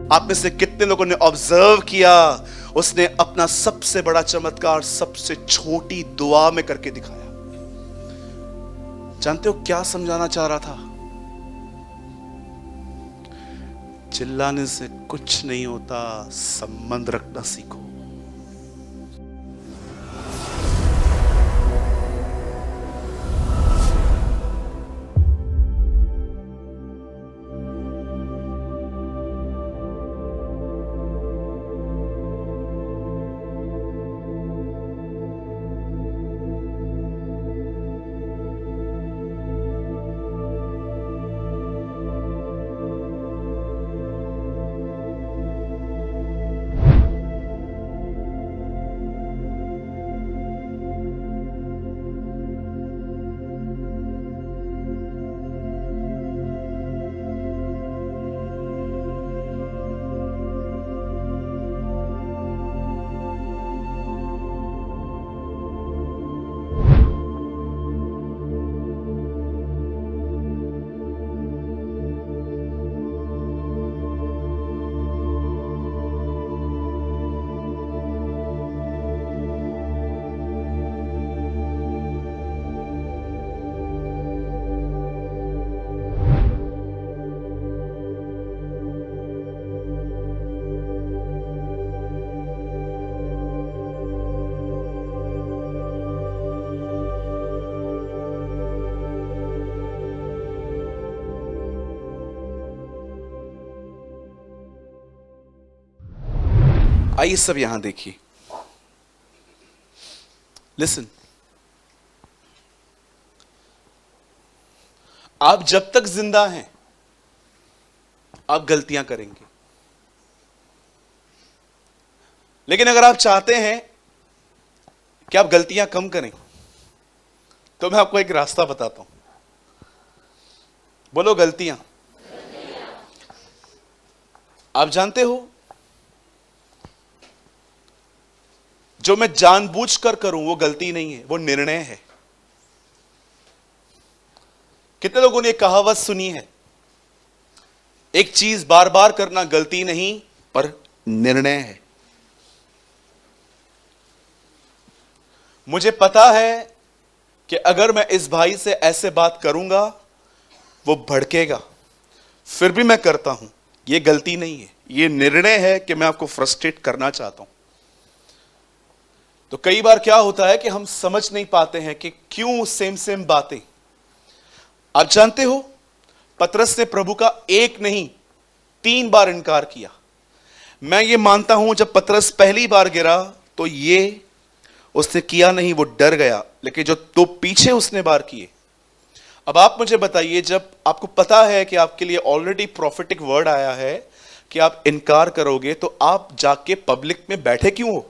आप में से कितने लोगों ने ऑब्जर्व किया, उसने अपना सबसे बड़ा चमत्कार सबसे छोटी दुआ में करके दिखाया। जानते हो क्या समझाना चाह रहा था? चिल्लाने से कुछ नहीं होता, संबंध रखना सीखो। आइए सब यहां देखिए, लिसन। आप जब तक जिंदा हैं आप गलतियां करेंगे, लेकिन अगर आप चाहते हैं कि आप गलतियां कम करें तो मैं आपको एक रास्ता बताता हूं। बोलो गलतियां। आप जानते हो, जो मैं जानबूझकर करूं वो गलती नहीं है, वो निर्णय है। कितने लोगों ने एक कहावत सुनी है, एक चीज बार बार करना गलती नहीं पर निर्णय है। मुझे पता है कि अगर मैं इस भाई से ऐसे बात करूंगा वो भड़केगा, फिर भी मैं करता हूं। ये गलती नहीं है, ये निर्णय है कि मैं आपको फ्रस्ट्रेट करना चाहता हूं। तो कई बार क्या होता है कि हम समझ नहीं पाते हैं कि क्यों सेम बातें। आप जानते हो, पतरस ने प्रभु का एक नहीं 3 बार इनकार किया। मैं ये मानता हूं जब पतरस पहली बार गिरा तो ये उसने किया नहीं, वो डर गया, लेकिन जो 2 पीछे उसने बार किए। अब आप मुझे बताइए, जब आपको पता है कि आपके लिए ऑलरेडी प्रॉफिटिक वर्ड आया है कि आप इनकार करोगे, तो आप जाके पब्लिक में बैठे क्यों हो?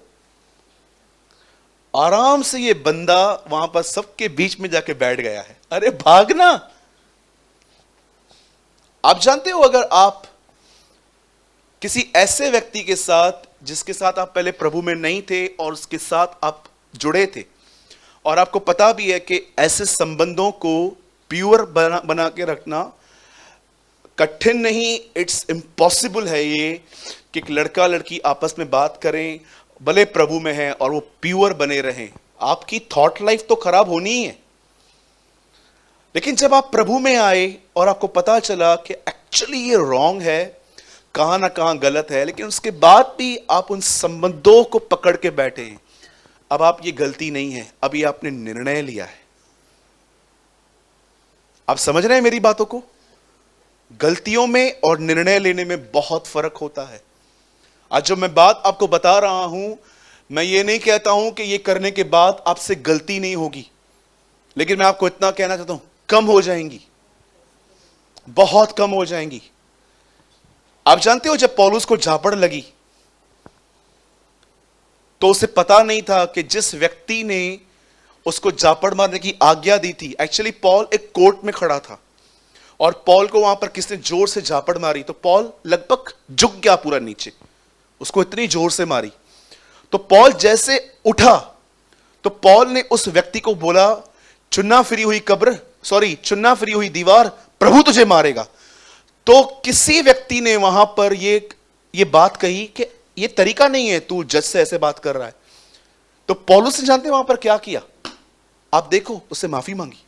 आराम से ये बंदा वहां पर सबके बीच में जाके बैठ गया है। अरे भागना। आप जानते हो, अगर आप किसी ऐसे व्यक्ति के साथ जिसके साथ आप पहले प्रभु में नहीं थे और उसके साथ आप जुड़े थे, और आपको पता भी है कि ऐसे संबंधों को प्योर बना के रखना कठिन नहीं, इट्स इम्पॉसिबल है ये कि एक लड़का लड़की आपस में बात करें, भले प्रभु में हैं और वो प्योर बने रहें। आपकी थॉट लाइफ तो खराब होनी ही है। लेकिन जब आप प्रभु में आए और आपको पता चला कि एक्चुअली ये रॉन्ग है, कहां ना कहां गलत है, लेकिन उसके बाद भी आप उन संबंधों को पकड़ के बैठे हैं, अब आप ये गलती नहीं है, अभी आपने निर्णय लिया है। आप समझ रहे हैं मेरी बातों को? गलतियों में और निर्णय लेने में बहुत फर्क होता है। आज जो मैं बात आपको बता रहा हूं, मैं ये नहीं कहता हूं कि ये करने के बाद आपसे गलती नहीं होगी, लेकिन मैं आपको इतना कहना चाहता हूं, कम हो जाएंगी, बहुत कम हो जाएंगी। आप जानते हो, जब पौलुस को झापड़ लगी तो उसे पता नहीं था कि जिस व्यक्ति ने उसको झापड़ मारने की आज्ञा दी थी, एक्चुअली पॉल एक कोर्ट में खड़ा था और पॉल को वहां पर किसने जोर से झापड़ मारी तो पॉल लगभग झुक गया पूरा नीचे, उसको इतनी जोर से मारी। तो पॉल जैसे उठा तो पॉल ने उस व्यक्ति को बोला, चुन्ना फिरी हुई दीवार, प्रभु तुझे मारेगा। तो किसी व्यक्ति ने वहां पर ये ये बात कही कि ये तरीका नहीं है, तू जज से ऐसे बात कर रहा है। तो पौलुस ने जानते वहां पर क्या किया? आप देखो, उससे माफी मांगी।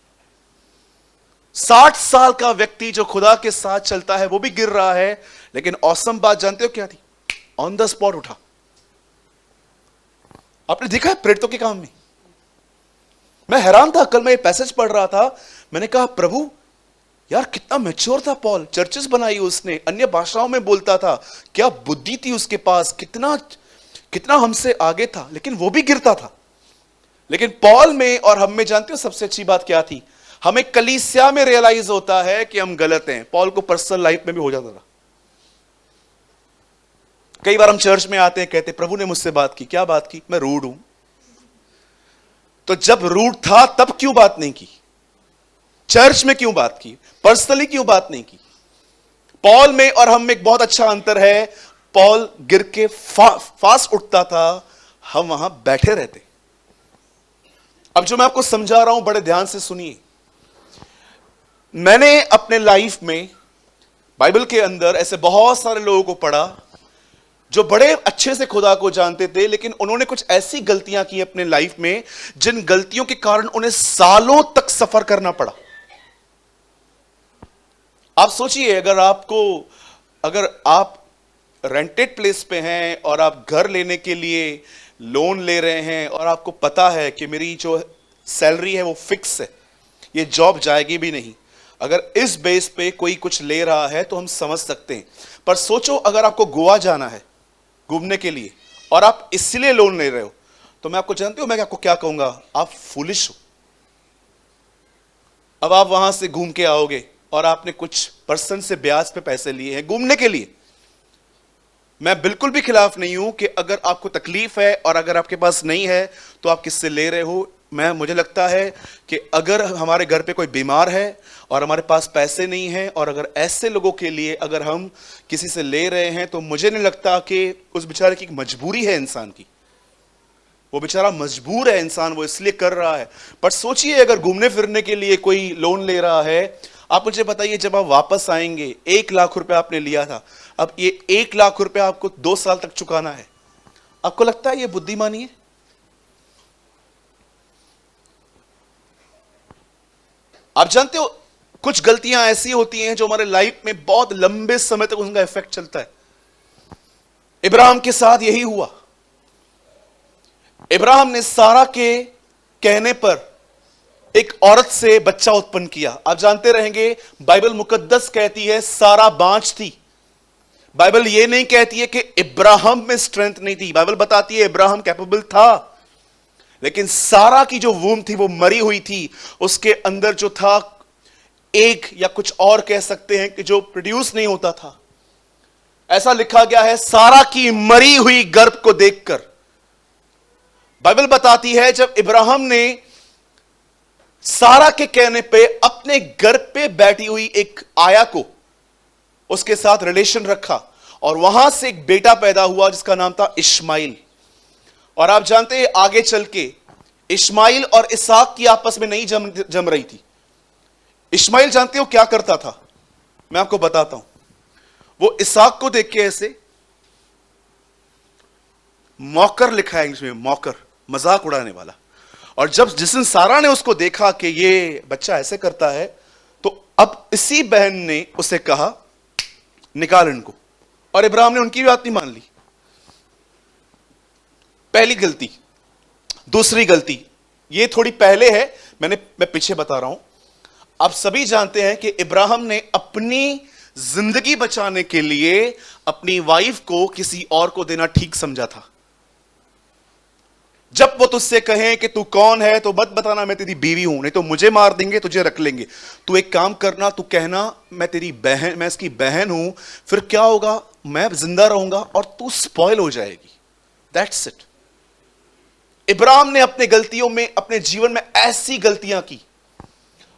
60 साल का व्यक्ति जो खुदा के साथ चलता है वो भी गिर रहा है, लेकिन औसम बात जानते हो क्या थी? ऑन द स्पॉट उठा। आपने देखा है प्रेरितों के काम में? मैं हैरान था, कल मैं ये पैसेज पढ़ रहा था, मैंने कहा प्रभु यार कितना मैच्योर था पॉल, चर्चेस बनाई उसने, अन्य भाषाओं में बोलता था, क्या बुद्धि थी उसके पास, कितना कितना हमसे आगे था, लेकिन वो भी गिरता था। लेकिन पॉल में और हम में जानते हो सबसे अच्छी बात क्या थी? हमें कलीसिया में रियलाइज होता है कि हम गलत हैं। पॉल को पर्सनल लाइफ में भी हो जाता था। कई बार हम चर्च में आते हैं, कहते प्रभु ने मुझसे बात की। क्या बात की? मैं रूड हूं। तो जब रूड था तब क्यों बात नहीं की? चर्च में क्यों बात की? पर्सनली क्यों बात नहीं की? पॉल में और हम में एक बहुत अच्छा अंतर है। पॉल गिर के फास्ट उठता था, हम वहां बैठे रहते। अब जो मैं आपको समझा रहा हूं बड़े ध्यान से सुनिए। मैंने अपने लाइफ में बाइबल के अंदर ऐसे बहुत सारे लोगों को पढ़ा जो बड़े अच्छे से खुदा को जानते थे, लेकिन उन्होंने कुछ ऐसी गलतियां की अपने लाइफ में जिन गलतियों के कारण उन्हें सालों तक सफर करना पड़ा। आप सोचिए, अगर आप रेंटेड प्लेस पे हैं और आप घर लेने के लिए लोन ले रहे हैं और आपको पता है कि मेरी जो सैलरी है वो फिक्स है, ये जॉब जाएगी भी नहीं, अगर इस बेस पे कोई कुछ ले रहा है तो हम समझ सकते हैं। पर सोचो अगर आपको गोवा जाना है घूमने के लिए और आप इसलिए लोन ले रहे हो, तो मैं आपको जानते हो मैं आपको क्या कहूंगा? आप फुलिश हो। अब आप वहां से घूम के आओगे और आपने कुछ पर्सन से ब्याज पे पैसे लिए हैं घूमने के लिए। मैं बिल्कुल भी खिलाफ नहीं हूं कि अगर आपको तकलीफ है और अगर आपके पास नहीं है तो आप किससे ले रहे हो। मुझे लगता है कि अगर हमारे घर पे कोई बीमार है और हमारे पास पैसे नहीं हैं और अगर ऐसे लोगों के लिए अगर हम किसी से ले रहे हैं, तो मुझे नहीं लगता कि उस बेचारे की मजबूरी है इंसान की। वो बेचारा मजबूर है इंसान, वो इसलिए कर रहा है। पर सोचिए अगर घूमने फिरने के लिए कोई लोन ले रहा है, आप मुझे बताइए जब आप वापस आएंगे 1 लाख रुपए आपने लिया था, अब ये 1 लाख रुपए आपको 2 साल तक चुकाना है। आपको लगता है ये बुद्धिमानी है? आप जानते हो कुछ गलतियां ऐसी होती हैं जो हमारे लाइफ में बहुत लंबे समय तक उनका इफेक्ट चलता है। इब्राहिम के साथ यही हुआ। इब्राहिम ने सारा के कहने पर एक औरत से बच्चा उत्पन्न किया। आप जानते रहेंगे बाइबल मुकद्दस कहती है सारा बांझ थी। बाइबल यह नहीं कहती है कि इब्राहिम में स्ट्रेंथ नहीं थी। बाइबल बताती है इब्राहिम कैपेबल था, लेकिन सारा की जो वूम थी वो मरी हुई थी। उसके अंदर जो था एक या कुछ और कह सकते हैं कि जो प्रोड्यूस नहीं होता था। ऐसा लिखा गया है सारा की मरी हुई गर्भ को देखकर। बाइबल बताती है जब इब्राहिम ने सारा के कहने पे अपने गर्भ पे बैठी हुई एक आया को उसके साथ रिलेशन रखा और वहां से एक बेटा पैदा हुआ जिसका नाम था इश्माइल। और आप जानते हैं आगे चल के इश्माइल और इसहाक की आपस में नहीं जम रही थी। इश्माइल जानते हो क्या करता था? मैं आपको बताता हूं। वो इसहाक को देख के ऐसे मॉकर लिखा है इंग्लिश में, मॉकर, मजाक उड़ाने वाला। और जब जिस दिन सारा ने उसको देखा कि ये बच्चा ऐसे करता है, तो अब इसी बहन ने उसे कहा निकाल इनको, और इब्राहिम ने उनकी बात नहीं मान ली। पहली गलती। दूसरी गलती ये थोड़ी पहले है, मैं पीछे बता रहा हूं। आप सभी जानते हैं कि इब्राहिम ने अपनी जिंदगी बचाने के लिए अपनी वाइफ को किसी और को देना ठीक समझा था। जब वो तुझसे कहें कि तू कौन है तो मत बताना मैं तेरी बीवी हूं, नहीं तो मुझे मार देंगे, तुझे रख लेंगे। तू एक काम करना, तू कहना मैं तेरी बहन, मैं इसकी बहन हूं। फिर क्या होगा? मैं जिंदा रहूंगा और तू स्पॉइल हो जाएगी। That's it. इब्राहिम ने अपने गलतियों में, अपने जीवन में ऐसी गलतियां की।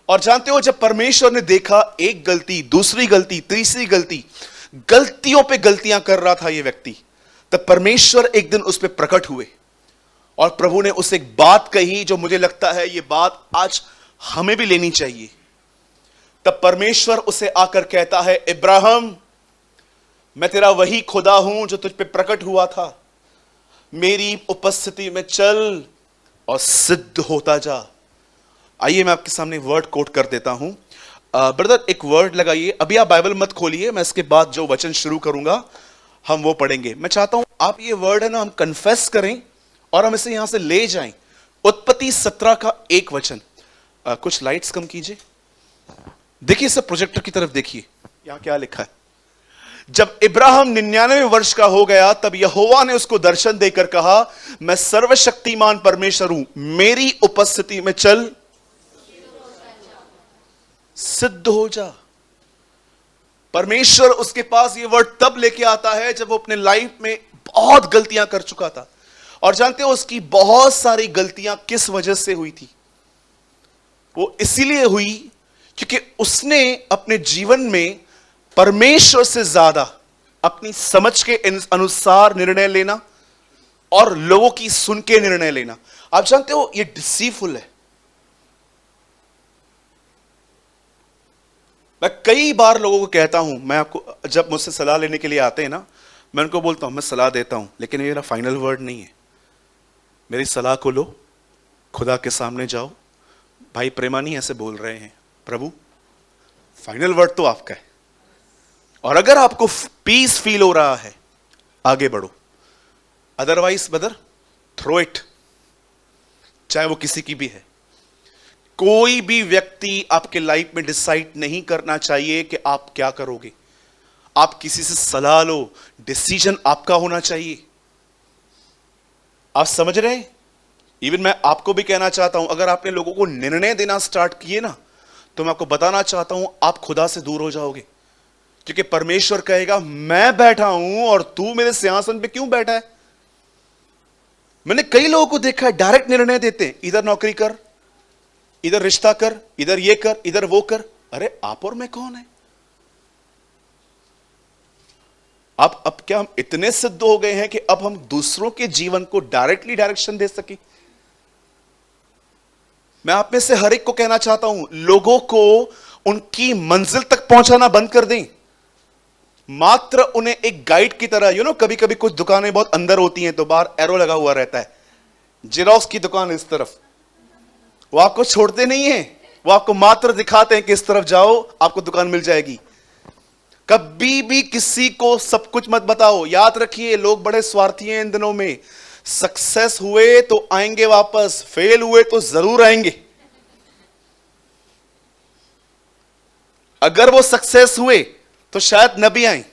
और जानते हो जब परमेश्वर ने देखा एक गलती, दूसरी गलती, तीसरी गलती, गलतियों पे गलतियां कर रहा था ये व्यक्ति, तब परमेश्वर एक दिन उस पर प्रकट हुए और प्रभु ने उसे एक बात कही जो मुझे लगता है ये बात आज हमें भी लेनी चाहिए। तब परमेश्वर उसे आकर कहता है इब्राहिम मैं तेरा वही खुदा हूं जो तुझ पे प्रकट हुआ था। मेरी उपस्थिति में चल और सिद्ध होता जा। आइए मैं आपके सामने वर्ड कोट कर देता हूं। ब्रदर एक वर्ड लगाइए। अभी आप बाइबल मत खोलिए, मैं इसके बाद जो वचन शुरू करूंगा हम वो पढ़ेंगे। मैं चाहता हूं आप ये वर्ड है ना हम कन्फेस करें और हम इसे यहां से ले जाएं। उत्पत्ति 17 का एक वचन। कुछ लाइट्स कम कीजिए। देखिए सब प्रोजेक्टर की तरफ देखिए, यहां क्या लिखा है। जब इब्राहिम 99 वर्ष का हो गया तब यहोवा ने उसको दर्शन देकर कहा, मैं सर्वशक्तिमान परमेश्वर हूं, मेरी उपस्थिति में चल सिद्ध हो जा। परमेश्वर उसके पास ये वर्ड तब लेके आता है जब वो अपने लाइफ में बहुत गलतियां कर चुका था। और जानते हो उसकी बहुत सारी गलतियां किस वजह से हुई थी? वो इसीलिए हुई क्योंकि उसने अपने जीवन में परमेश्वर से ज्यादा अपनी समझ के अनुसार निर्णय लेना और लोगों की सुन के निर्णय लेना। आप जानते हो ये डिसीवफुल है। मैं कई बार लोगों को कहता हूं, मैं आपको जब मुझसे सलाह लेने के लिए आते हैं ना, मैं उनको बोलता हूं मैं सलाह देता हूं लेकिन ये मेरा फाइनल वर्ड नहीं है। मेरी सलाह को लो, खुदा के सामने जाओ। भाई प्रेमानी ऐसे बोल रहे हैं, प्रभु फाइनल वर्ड तो आपका है। और अगर आपको पीस फील हो रहा है आगे बढ़ो, अदरवाइज ब्रदर थ्रो इट, चाहे वो किसी की भी है। कोई भी व्यक्ति आपके लाइफ में डिसाइड नहीं करना चाहिए कि आप क्या करोगे। आप किसी से सलाह लो, डिसीजन आपका होना चाहिए। आप समझ रहे हैं? इवन मैं आपको भी कहना चाहता हूं, अगर आपने लोगों को निर्णय देना स्टार्ट किए ना, तो मैं आपको बताना चाहता हूं आप खुदा से दूर हो जाओगे। क्योंकि परमेश्वर कहेगा मैं बैठा हूं और तू मेरे सिंहासन पे क्यों बैठा है। मैंने कई लोगों को देखा है डायरेक्ट निर्णय देते हैं, इधर नौकरी कर, इधर रिश्ता कर, इधर ये कर, इधर वो कर। अरे आप और मैं कौन है? आप अब क्या हम इतने सिद्ध हो गए हैं कि अब हम दूसरों के जीवन को डायरेक्टली डायरेक्शन दे सके? मैं आप में से हर एक को कहना चाहता हूं, लोगों को उनकी मंजिल तक पहुंचाना बंद कर दें। मात्र उन्हें एक गाइड की तरह, कभी कभी कुछ दुकानें बहुत अंदर होती हैं तो बाहर एरो लगा हुआ रहता है, जेरोक्स की दुकान इस तरफ, वो आपको छोड़ते नहीं है, वो आपको मात्र दिखाते हैं कि इस तरफ जाओ आपको दुकान मिल जाएगी। कभी भी किसी को सब कुछ मत बताओ। याद रखिए लोग बड़े स्वार्थी हैं इन दिनों में। सक्सेस हुए तो आएंगे वापस, फेल हुए तो जरूर आएंगे। अगर वो सक्सेस हुए तो शायद न भी आए,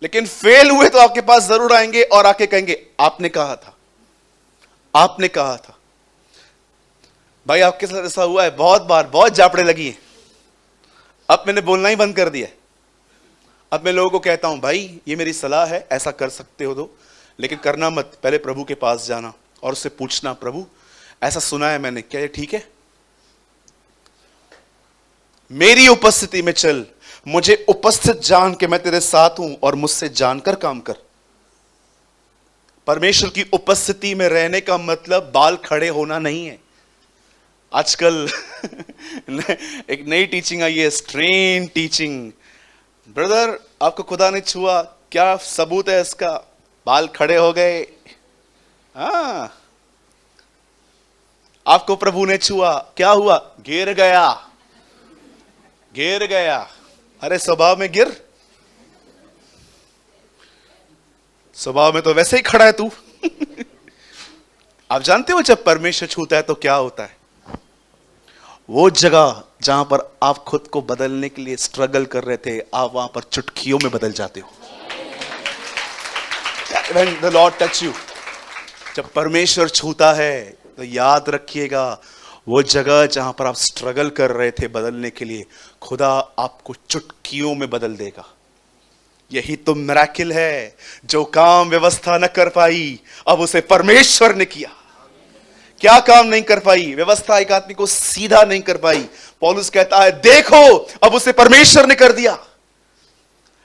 लेकिन फेल हुए तो आपके पास जरूर आएंगे और आके कहेंगे आपने कहा था, आपने कहा था। भाई आपके साथ ऐसा हुआ है बहुत बार, बहुत जापड़े लगी हैं। अब मैंने बोलना ही बंद कर दिया। अब मैं लोगों को कहता हूं भाई ये मेरी सलाह है, ऐसा कर सकते हो तो, लेकिन करना मत। पहले प्रभु के पास जाना और उससे पूछना, प्रभु ऐसा सुना है मैंने, क्या ये ठीक है? मेरी उपस्थिति में चल, मुझे उपस्थित जान के मैं तेरे साथ हूं और मुझसे जानकर काम कर। परमेश्वर की उपस्थिति में रहने का मतलब बाल खड़े होना नहीं है। आजकल एक नई टीचिंग आई है, स्ट्रेन टीचिंग। ब्रदर आपको खुदा ने छुआ, क्या सबूत है इसका? बाल खड़े हो गए। हाँ, आपको प्रभु ने छुआ, क्या हुआ? गिर गया, गिर गया। अरे स्वभाव में गिर, स्वभाव में तो वैसे ही खड़ा है तू। आप जानते हो जब परमेश्वर छूता है तो क्या होता है? वो जगह जहां पर आप खुद को बदलने के लिए स्ट्रगल कर रहे थे, आप वहां पर चुटकियों में बदल जाते हो। When the Lord touch you, जब परमेश्वर छूता है तो याद रखिएगा वो जगह जहां पर आप स्ट्रगल कर रहे थे बदलने के लिए, खुदा आपको चुटकियों में बदल देगा। यही तो मिरेकल है। जो काम व्यवस्था न कर पाई अब उसे परमेश्वर ने किया। क्या काम नहीं कर पाई? व्यवस्था एक आदमी को सीधा नहीं कर पाई। पौलुस कहता है देखो अब उसे परमेश्वर ने कर दिया।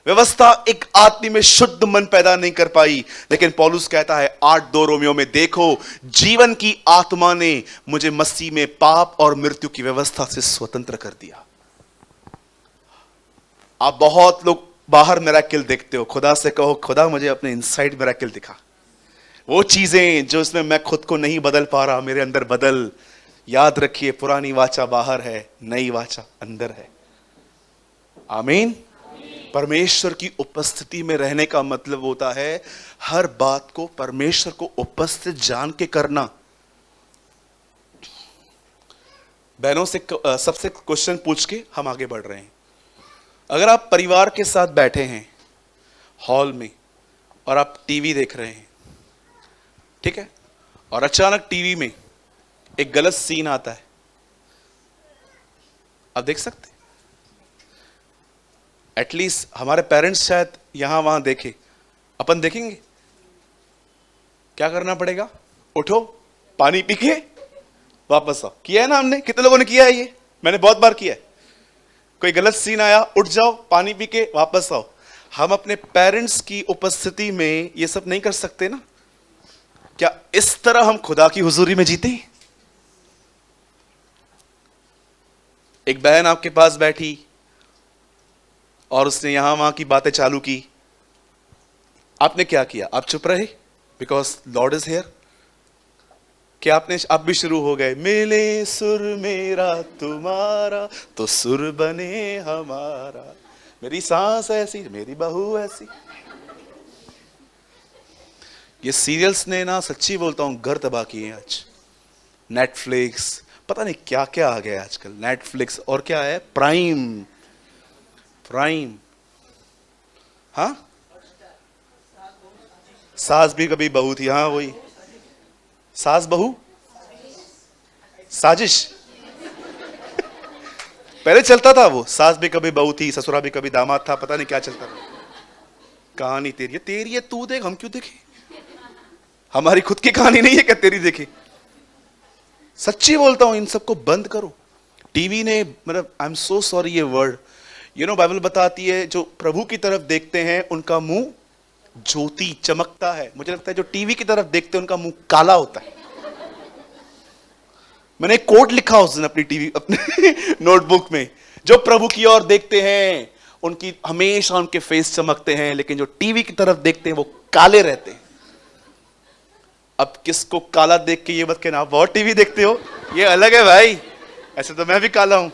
व्यवस्था एक आदमी में शुद्ध मन पैदा नहीं कर पाई, लेकिन पौलुस कहता है 8:2 रोमियो में, देखो जीवन की आत्मा ने मुझे मसीह में पाप और मृत्यु की व्यवस्था से स्वतंत्र कर दिया। आप बहुत लोग बाहर मिरेकल देखते हो, खुदा से कहो खुदा मुझे अपने इनसाइड मिरेकल दिखा। वो चीजें जो इसमें मैं खुद को नहीं बदल पा रहा, मेरे अंदर बदल। याद रखिए, पुरानी वाचा बाहर है, नई वाचा अंदर है। आमीन। परमेश्वर की उपस्थिति में रहने का मतलब होता है हर बात को परमेश्वर को उपस्थित जान के करना। बहनों से सबसे क्वेश्चन पूछ के हम आगे बढ़ रहे हैं। अगर आप परिवार के साथ बैठे हैं हॉल में और आप टीवी देख रहे हैं, ठीक है, और अचानक टीवी में एक गलत सीन आता है, आप देख सकते? एटलीस्ट हमारे पेरेंट्स शायद यहां वहां देखे, अपन देखेंगे? क्या करना पड़ेगा? उठो, पानी पी के वापस आओ। किया है ना हमने? कितने लोगों ने किया है ये? मैंने बहुत बार किया है। कोई गलत सीन आया, उठ जाओ, पानी पी के वापस आओ। हम अपने पेरेंट्स की उपस्थिति में ये सब नहीं कर सकते ना? क्या इस तरह हम खुदा की हुजूरी में जीते? एक बहन आपके पास बैठी और उसने यहां वहां की बातें चालू की, आपने क्या किया? आप चुप रहे बिकॉज लॉर्ड इज हियर? क्या आपने आप भी शुरू हो गए, मिले सुर मेरा तुम्हारा तो सुर बने हमारा, मेरी सांस ऐसी मेरी बहू ऐसी। ये सीरियल्स ने ना, सच्ची बोलता हूं, घर तबाह किए आज। नेटफ्लिक्स, पता नहीं क्या क्या आ गया आजकल। नेटफ्लिक्स और क्या है, प्राइम। हाँ, सास भी कभी बहू थी। हाँ वही, सास बहू साजिश। पहले चलता था वो, सास भी कभी बहू थी, ससुरा भी कभी दामाद था, पता नहीं क्या चलता था। कहानी तेरी है, तू देख, हम क्यों देखें? हमारी खुद की कहानी नहीं है क्या तेरी देखे? सच्ची बोलता हूं, इन सबको बंद करो। टीवी ने, मतलब आई एम सो सॉरी ये वर्ड, बाइबल बताती है जो प्रभु की तरफ देखते हैं उनका मुंह ज्योति चमकता है। मुझे लगता है जो टीवी की तरफ देखते हैं उनका मुंह काला होता है। मैंने एक कोट लिखा उस दिन अपनी टीवी, अपने नोटबुक में, जो प्रभु की ओर देखते हैं उनकी हमेशा उनके फेस चमकते हैं, लेकिन जो टीवी की तरफ देखते हैं वो काले रहते हैं। अब किसको काला देख के ये मत कहना आप बहुत टीवी देखते हो, ये अलग है भाई, ऐसे तो मैं भी काला हूं।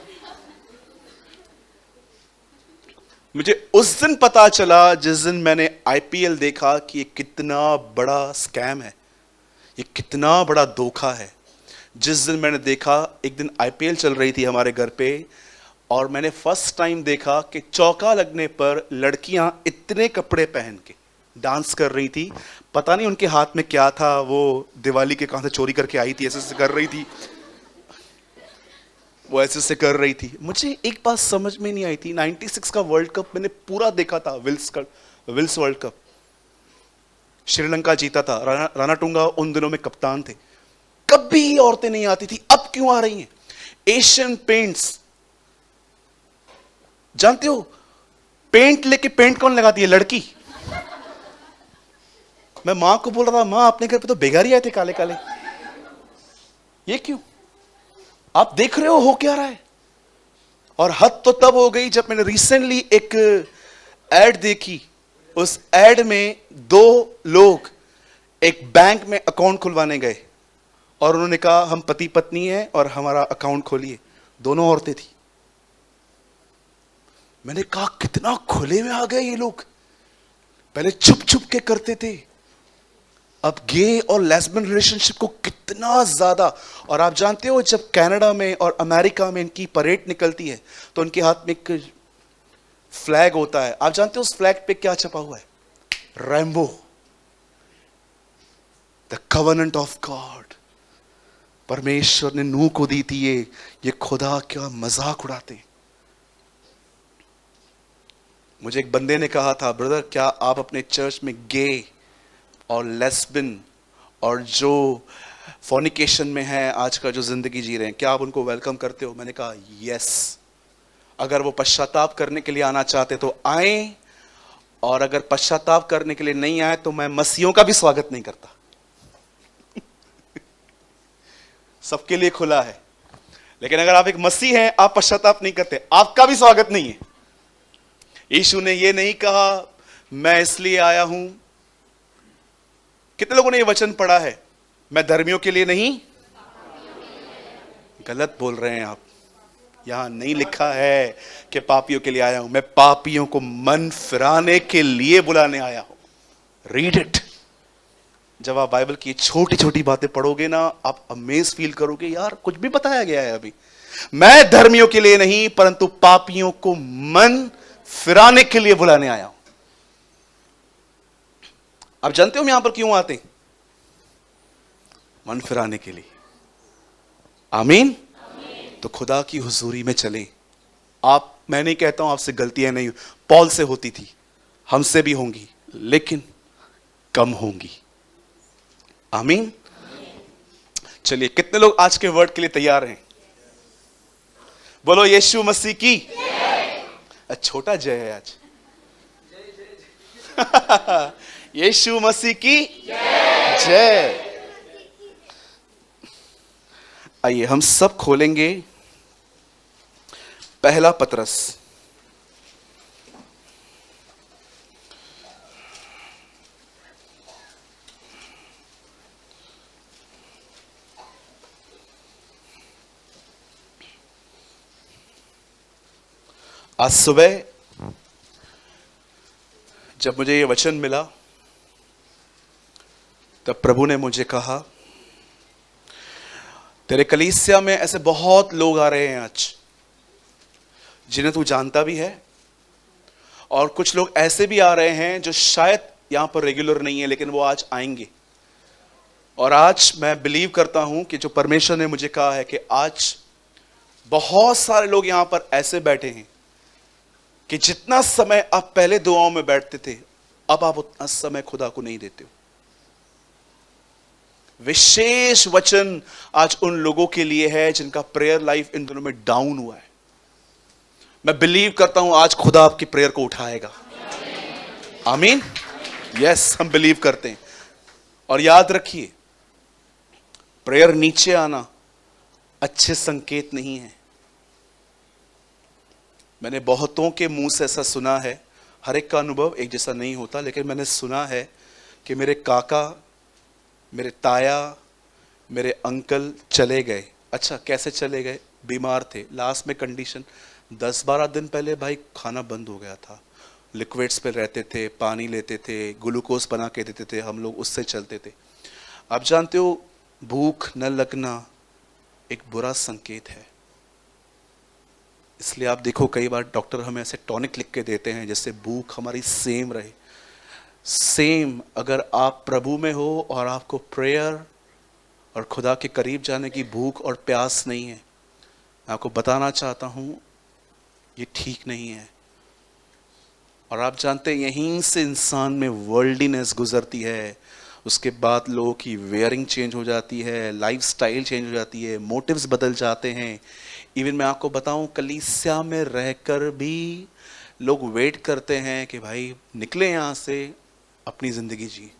मुझे उस दिन पता चला जिस दिन मैंने आईपीएल देखा कि ये कितना बड़ा स्कैम है, ये कितना बड़ा धोखा है। जिस दिन मैंने देखा, एक दिन आईपीएल चल रही थी हमारे घर पे, और मैंने फर्स्ट टाइम देखा कि चौका लगने पर लड़कियां इतने कपड़े पहन के डांस कर रही थी। पता नहीं उनके हाथ में क्या था, वो दिवाली के कहां से चोरी करके आई थी, ऐसे ऐसे कर रही थी, वो ऐसे से कर रही थी। मुझे एक बात समझ में नहीं आई थी, 96 का वर्ल्ड कप मैंने पूरा देखा था, विल्स वर्ल्ड कप, श्रीलंका जीता था, राणा टूंगा उन दिनों में कप्तान थे। कभी औरतें नहीं आती थी, अब क्यों आ रही हैं? एशियन पेंट्स, जानते हो पेंट लेके पेंट कौन लगाती है? लड़की। मैं मां को बोल रहा था, मां अपने घर पे तो बेगारी आए थे काले काले, ये क्यों? आप देख रहे हो क्या रहा है? और हद तो तब हो गई जब मैंने रिसेंटली एक एड देखी। उस एड में 2 लोग एक बैंक में अकाउंट खुलवाने गए और उन्होंने कहा हम पति पत्नी हैं और हमारा अकाउंट खोलिए। दोनों औरतें थी। मैंने कहा कितना खुले में आ गए ये लोग, पहले छुप छुप के करते थे, अब गे और लेस्बियन रिलेशनशिप को कितना ज्यादा। और आप जानते हो जब कनाडा में और अमेरिका में इनकी परेड निकलती है तो उनके हाथ में एक फ्लैग होता है। आप जानते हो उस फ्लैग पे क्या छपा हुआ है? Rambo, the covenant of God. परमेश्वर ने नूह को दी थी ये खुदा क्या मजाक उड़ाते। मुझे एक बंदे ने कहा था, ब्रदर क्या आप अपने चर्च में गे और लेस्बियन और जो फॉर्निकेशन में है आज का जो जिंदगी जी रहे हैं, क्या आप उनको वेलकम करते हो? मैंने कहा यस, अगर वो पश्चाताप करने के लिए आना चाहते तो आए, और अगर पश्चाताप करने के लिए नहीं आए तो मैं मसीहों का भी स्वागत नहीं करता। सबके लिए खुला है, लेकिन अगर आप एक मसीह हैं, आप पश्चाताप नहीं करते, आपका भी स्वागत नहीं है। यीशु ने ये नहीं कहा मैं इसलिए आया हूं। कितने लोगों ने ये वचन पढ़ा है, मैं धर्मियों के लिए नहीं? गलत बोल रहे हैं आप। यहां नहीं लिखा है कि पापियों के लिए आया हूं, मैं पापियों को मन फिराने के लिए बुलाने आया हूं। Read it. जब आप बाइबल की छोटी छोटी बातें पढ़ोगे ना, आप अमेज फील करोगे, यार कुछ भी बताया गया है अभी। मैं धर्मियों के लिए नहीं परंतु पापियों को मन फिराने के लिए बुलाने आया हूं। आप जानते हो हम यहां पर क्यों आते हैं? मन फिराने के लिए। आमीन। तो खुदा की हुजूरी में चलें। आप, मैं नहीं कहता हूं आपसे गलतियां नहीं, पौल से होती थी, हमसे भी होंगी, लेकिन कम होंगी। आमीन। चलिए, कितने लोग आज के वर्ड के लिए तैयार हैं? बोलो यीशु मसीह की। छोटा जय है आज। यीशु मसीह की जय। आइए हम सब खोलेंगे पहला पतरस। आज सुबह जब मुझे ये वचन मिला तब प्रभु ने मुझे कहा, तेरे कलीसिया में ऐसे बहुत लोग आ रहे हैं आज जिन्हें तू जानता भी है, और कुछ लोग ऐसे भी आ रहे हैं जो शायद यहां पर रेगुलर नहीं है लेकिन वो आज आएंगे। और आज मैं बिलीव करता हूं कि जो परमेश्वर ने मुझे कहा है कि आज बहुत सारे लोग यहां पर ऐसे बैठे हैं कि जितना समय आप पहले दुआओं में बैठते थे, अब आप उतना समय खुदा को नहीं देते हो। विशेष वचन आज उन लोगों के लिए है जिनका प्रेयर लाइफ इन दिनों में डाउन हुआ है। मैं बिलीव करता हूं आज खुदा आपकी प्रेयर को उठाएगा। आमीन। यस, हम बिलीव करते हैं। और याद रखिए, प्रेयर नीचे आना अच्छे संकेत नहीं है। मैंने बहुतों के मुंह से ऐसा सुना है, हर एक का अनुभव एक जैसा नहीं होता, लेकिन मैंने सुना है कि मेरे काका, मेरे ताया, मेरे अंकल चले गए। अच्छा, कैसे चले गए? बीमार थे, लास्ट में कंडीशन 10-12 दिन पहले भाई खाना बंद हो गया था, लिक्विड्स पे रहते थे, पानी लेते थे, ग्लूकोज बना के देते थे, हम लोग उससे चलते थे। आप जानते हो, भूख न लगना एक बुरा संकेत है। इसलिए आप देखो, कई बार डॉक्टर हमें ऐसे टॉनिक लिख के देते हैं जिससे भूख हमारी सेम रहे। सेम, अगर आप प्रभु में हो और आपको प्रेयर और खुदा के करीब जाने की भूख और प्यास नहीं है, मैं आपको बताना चाहता हूं ये ठीक नहीं है। और आप जानते हैं, यहीं से इंसान में वर्ल्डलीनेस गुजरती है, उसके बाद लोगों की वेयरिंग चेंज हो जाती है, लाइफस्टाइल चेंज हो जाती है, मोटिव्स बदल जाते हैं। इवन मैं आपको बताऊं, कलीसिया में रहकर भी लोग वेट करते हैं कि भाई निकले यहां से, अपनी जिंदगी जी।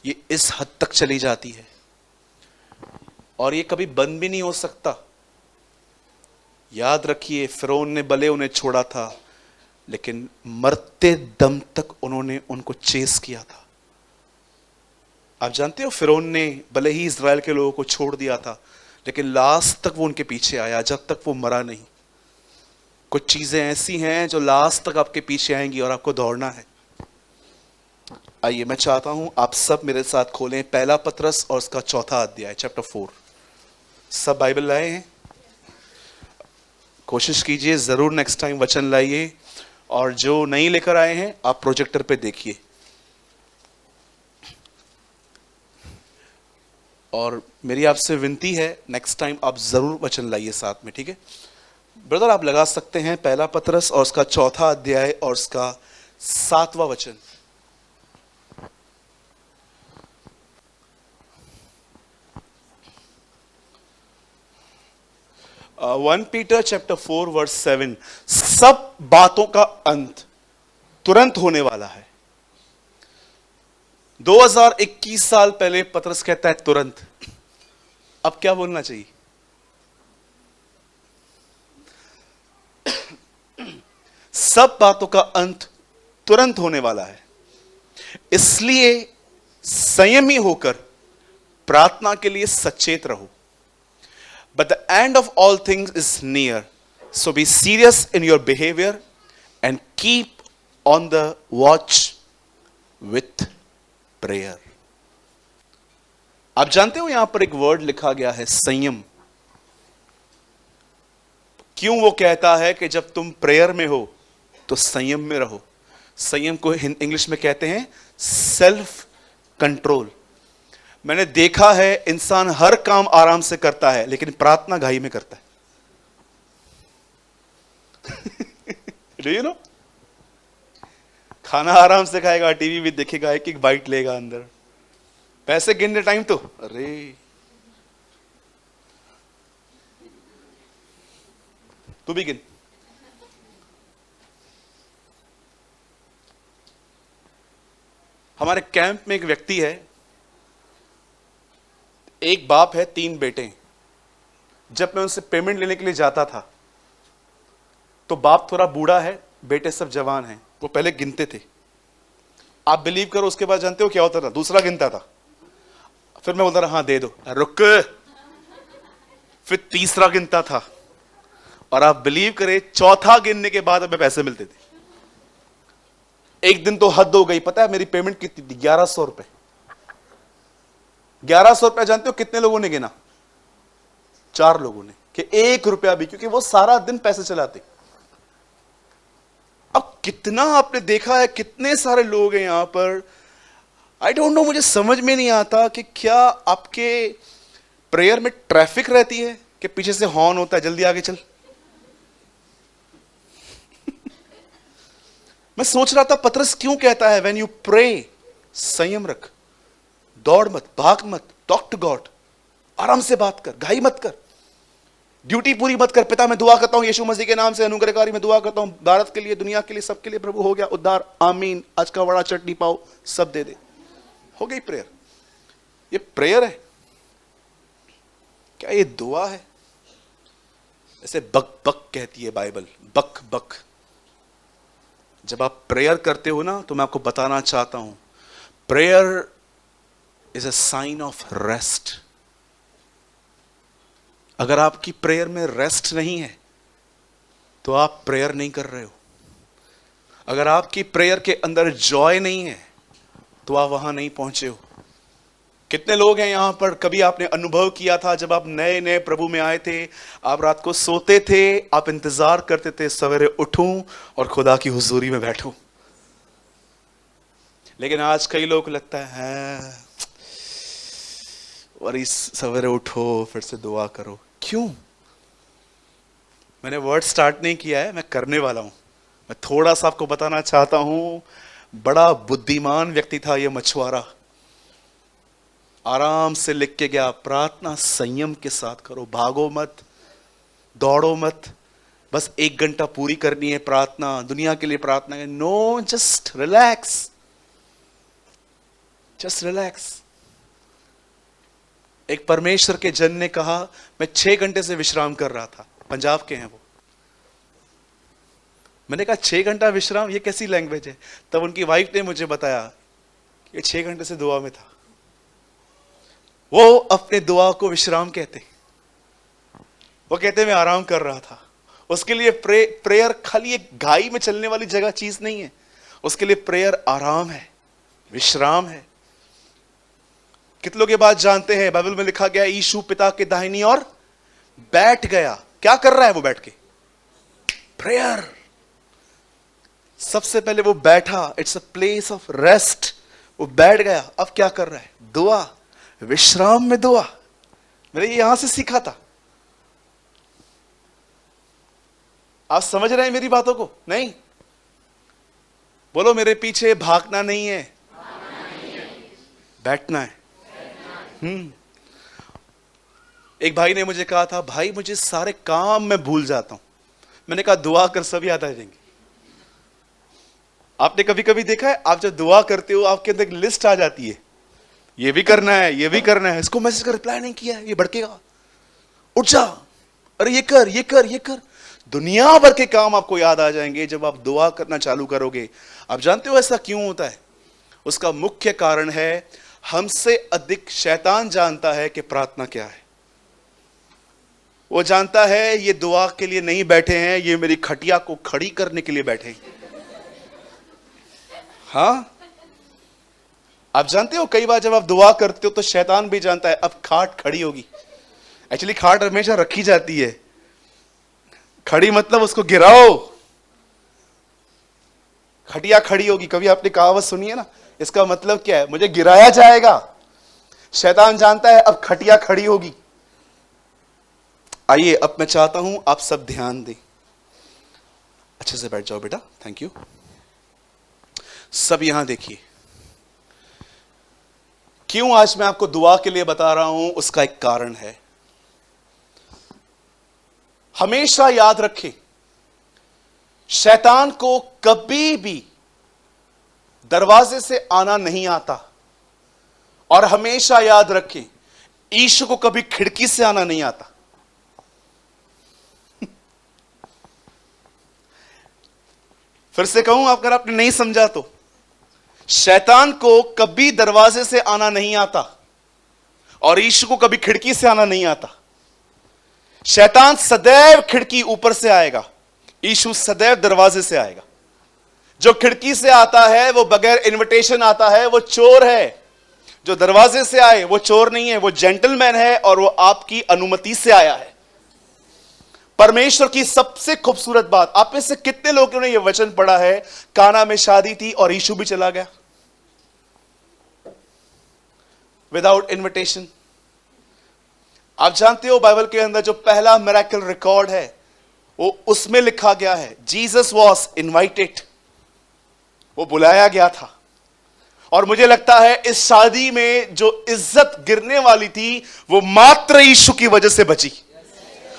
ये इस हद तक चली जाती है और ये कभी बंद भी नहीं हो सकता। याद रखिए, फिरौन ने भले उन्हें छोड़ा था लेकिन मरते दम तक उन्होंने उनको चेस किया था। आप जानते हो, फिरौन ने भले ही इजराइल के लोगों को छोड़ दिया था लेकिन लास्ट तक वो उनके पीछे आया, जब तक वो मरा नहीं। कुछ चीजें ऐसी हैं जो लास्ट तक आपके पीछे आएंगी और आपको दौड़ना है। आइए, मैं चाहता हूं आप सब मेरे साथ खोलें पहला पतरस और उसका 4 अध्याय, चैप्टर 4। सब बाइबल लाए हैं? कोशिश कीजिए जरूर नेक्स्ट टाइम वचन लाइए, और जो नहीं लेकर आए हैं आप प्रोजेक्टर पे देखिए। और मेरी आपसे विनती है, नेक्स्ट टाइम आप जरूर वचन लाइए साथ में, ठीक है? ब्रदर, आप लगा सकते हैं पहला पतरस और उसका 4 अध्याय और उसका 7वां वचन। One Peter chapter 4 verse 7। सब बातों का अंत तुरंत होने वाला है। 2021 साल पहले पतरस कहता है तुरंत। अब क्या बोलना चाहिए? सब बातों का अंत तुरंत होने वाला है। इसलिए संयमी होकर प्रार्थना के लिए सचेत रहो। But the end of all things is near, so be serious in your behaviour and keep on the watch with prayer. आप जानते हो यहां पर एक वर्ड लिखा गया है, संयम। क्यों वो कहता है कि जब तुम प्रेयर में हो तो संयम में रहो। संयम को इंग्लिश में कहते हैं सेल्फ कंट्रोल। मैंने देखा है इंसान हर काम आराम से करता है लेकिन प्रार्थना घाई में करता है। Do you know? खाना आराम से खाएगा, टीवी भी देखेगा, एक एक बाइट लेगा अंदर, पैसे गिनने टाइम तो अरे तू भी गिन। हमारे कैंप में एक व्यक्ति है, एक बाप है, 3 बेटे। जब मैं उनसे पेमेंट लेने के लिए जाता था तो बाप थोड़ा बूढ़ा है, बेटे सब जवान हैं। वो पहले गिनते थे, आप बिलीव करो। उसके बाद जानते हो क्या होता था? दूसरा गिनता था, फिर मैं बोलता रहा हाँ दे दो, रुक, फिर तीसरा गिनता था, और आप बिलीव करें चौथा गिनने के बाद हमें पैसे मिलते थे। एक दिन तो हद हो गई, पता है मेरी पेमेंट कितनी थी? 1100 रुपए। 1100 रुपए जानते हो कितने लोगों ने गिना? 4 लोगों ने, कि 1 रुपया भी, क्योंकि वो सारा दिन पैसे चलाते। अब कितना आपने देखा है, कितने सारे लोग हैं यहां पर, आई डोंट नो, मुझे समझ में नहीं आता कि क्या आपके प्रेयर में ट्रैफिक रहती है कि पीछे से हॉर्न होता है जल्दी आगे चल। मैं सोच रहा था पतरस क्यों कहता है व्हेन यू प्रे, संयम रख, दौड़ मत, भाग मत, टॉक टू गॉड, आराम से बात कर, घाई मत कर, ड्यूटी पूरी मत कर। पिता मैं दुआ करता हूं यीशु मसीह के नाम से, अनुग्रहकारी मैं दुआ करता हूं भारत के लिए, दुनिया के लिए, सबके लिए, प्रभु हो गया उद्धार, आमीन, आज का वड़ा चटनी पाओ सब दे दे, हो गई प्रेयर। ये प्रेयर है क्या? ये दुआ है? ऐसे बक बक कहती है बाइबल, बक बक। जब आप प्रेयर करते हो ना, तो मैं आपको बताना चाहता हूं, prayer is a sign of rest. अगर आपकी प्रेयर में रेस्ट नहीं है तो आप प्रेयर नहीं कर रहे हो। अगर आपकी प्रेयर के अंदर जॉय नहीं है तो आप वहां नहीं पहुंचे हो। कितने लोग हैं यहां पर, कभी आपने अनुभव किया था जब आप नए नए प्रभु में आए थे, आप रात को सोते थे, आप इंतजार करते थे सवेरे उठूं और खुदा की हुजूरी में बैठूं। लेकिन आज कई लोग लगता है और इस सवेरे उठो फिर से दुआ करो। क्यों? मैंने वर्ड स्टार्ट नहीं किया है, मैं करने वाला हूं। मैं थोड़ा सा आपको बताना चाहता हूं, बड़ा बुद्धिमान व्यक्ति था ये मछुआरा, आराम से लिख के गया, प्रार्थना संयम के साथ करो, भागो मत, दौड़ो मत, बस 1 घंटा पूरी करनी है प्रार्थना, दुनिया के लिए प्रार्थना है। No, just relax, just relax. एक परमेश्वर के जन ने कहा, मैं 6 घंटे से विश्राम कर रहा था, पंजाब के हैं वो। मैंने कहा 6 घंटा विश्राम, ये कैसी लैंग्वेज है? तब उनकी वाइफ ने मुझे बताया कि 6 घंटे से दुआ में था। वो अपने दुआ को विश्राम कहते, वो कहते मैं आराम कर रहा था। उसके लिए प्रेयर खाली एक घाई में चलने वाली जगह चीज नहीं है, उसके लिए प्रेयर आराम है, विश्राम है। कितनों के बाद जानते हैं बाइबल में लिखा गया यीशु पिता के दाहिनी ओर बैठ गया। क्या कर रहा है वो बैठ के? प्रेयर। सबसे पहले वो बैठा, it's a place of rest, वो बैठ गया। अब क्या कर रहा है? दुआ, विश्राम में दुआ। मैंने ये यहां से सीखा था। आप समझ रहे हैं मेरी बातों को? नहीं? बोलो मेरे पीछे भागना नहीं है, बैठना है। एक भाई ने मुझे कहा था, भाई मुझे सारे काम मैं भूल जाता हूं। मैंने कहा दुआ कर, सब याद आ जाएंगे। आपने कभी कभी देखा है, आप जब दुआ करते हो आपके अंदर एक लिस्ट आ जाती है, ये भी करना है, ये भी करना है, इसको मैसेज का रिप्लाई नहीं किया है, ये भड़केगा, उठ जा, अरे ये कर, ये कर, ये कर। दुनिया भर के काम आपको याद आ जाएंगे जब आप दुआ करना चालू करोगे। आप जानते हो ऐसा क्यों होता है? उसका मुख्य कारण है हमसे अधिक शैतान जानता है कि प्रार्थना क्या है। वो जानता है ये दुआ के लिए नहीं बैठे हैं, ये मेरी खटिया को खड़ी करने के लिए बैठे हैं। हाँ, आप जानते हो कई बार जब आप दुआ करते हो तो शैतान भी जानता है अब खाट खड़ी होगी। एक्चुअली खाट हमेशा रखी जाती है, खड़ी मतलब उसको गिराओ, खटिया खड़ी होगी। कभी आपने कहावत सुनी है ना, इसका मतलब क्या है? मुझे गिराया जाएगा। शैतान जानता है अब खटिया खड़ी होगी। आइए, अब मैं चाहता हूं आप सब ध्यान दें। अच्छे से बैठ जाओ बेटा, थैंक यू। सब यहां देखिए, क्यों आज मैं आपको दुआ के लिए बता रहा हूं, उसका एक कारण है। हमेशा याद रखें, शैतान को कभी भी दरवाजे से आना नहीं आता। और हमेशा याद रखें, यीशु को कभी खिड़की से आना नहीं आता। फिर से कहूं, अगर आपने नहीं समझा तो, शैतान को कभी दरवाजे से आना नहीं आता और यीशु को कभी खिड़की से आना नहीं आता। शैतान सदैव खिड़की ऊपर से आएगा, यीशु सदैव दरवाजे से आएगा। जो खिड़की से आता है वो बगैर इनविटेशन आता है, वो चोर है। जो दरवाजे से आए वो चोर नहीं है, वो जेंटलमैन है और वो आपकी अनुमति से आया है। परमेश्वर की सबसे खूबसूरत बात, आप में से कितने लोगों ने यह वचन पढ़ा है, काना में शादी थी और यीशु भी चला गया विदाउट इनविटेशन। आप जानते हो बाइबल के अंदर जो पहला मिरेकल रिकॉर्ड है वो उसमें लिखा गया है, जीसस वॉज इनवाइटेड, वो बुलाया गया था। और मुझे लगता है इस शादी में जो इज्जत गिरने वाली थी वो मात्र यीशु की वजह से बची।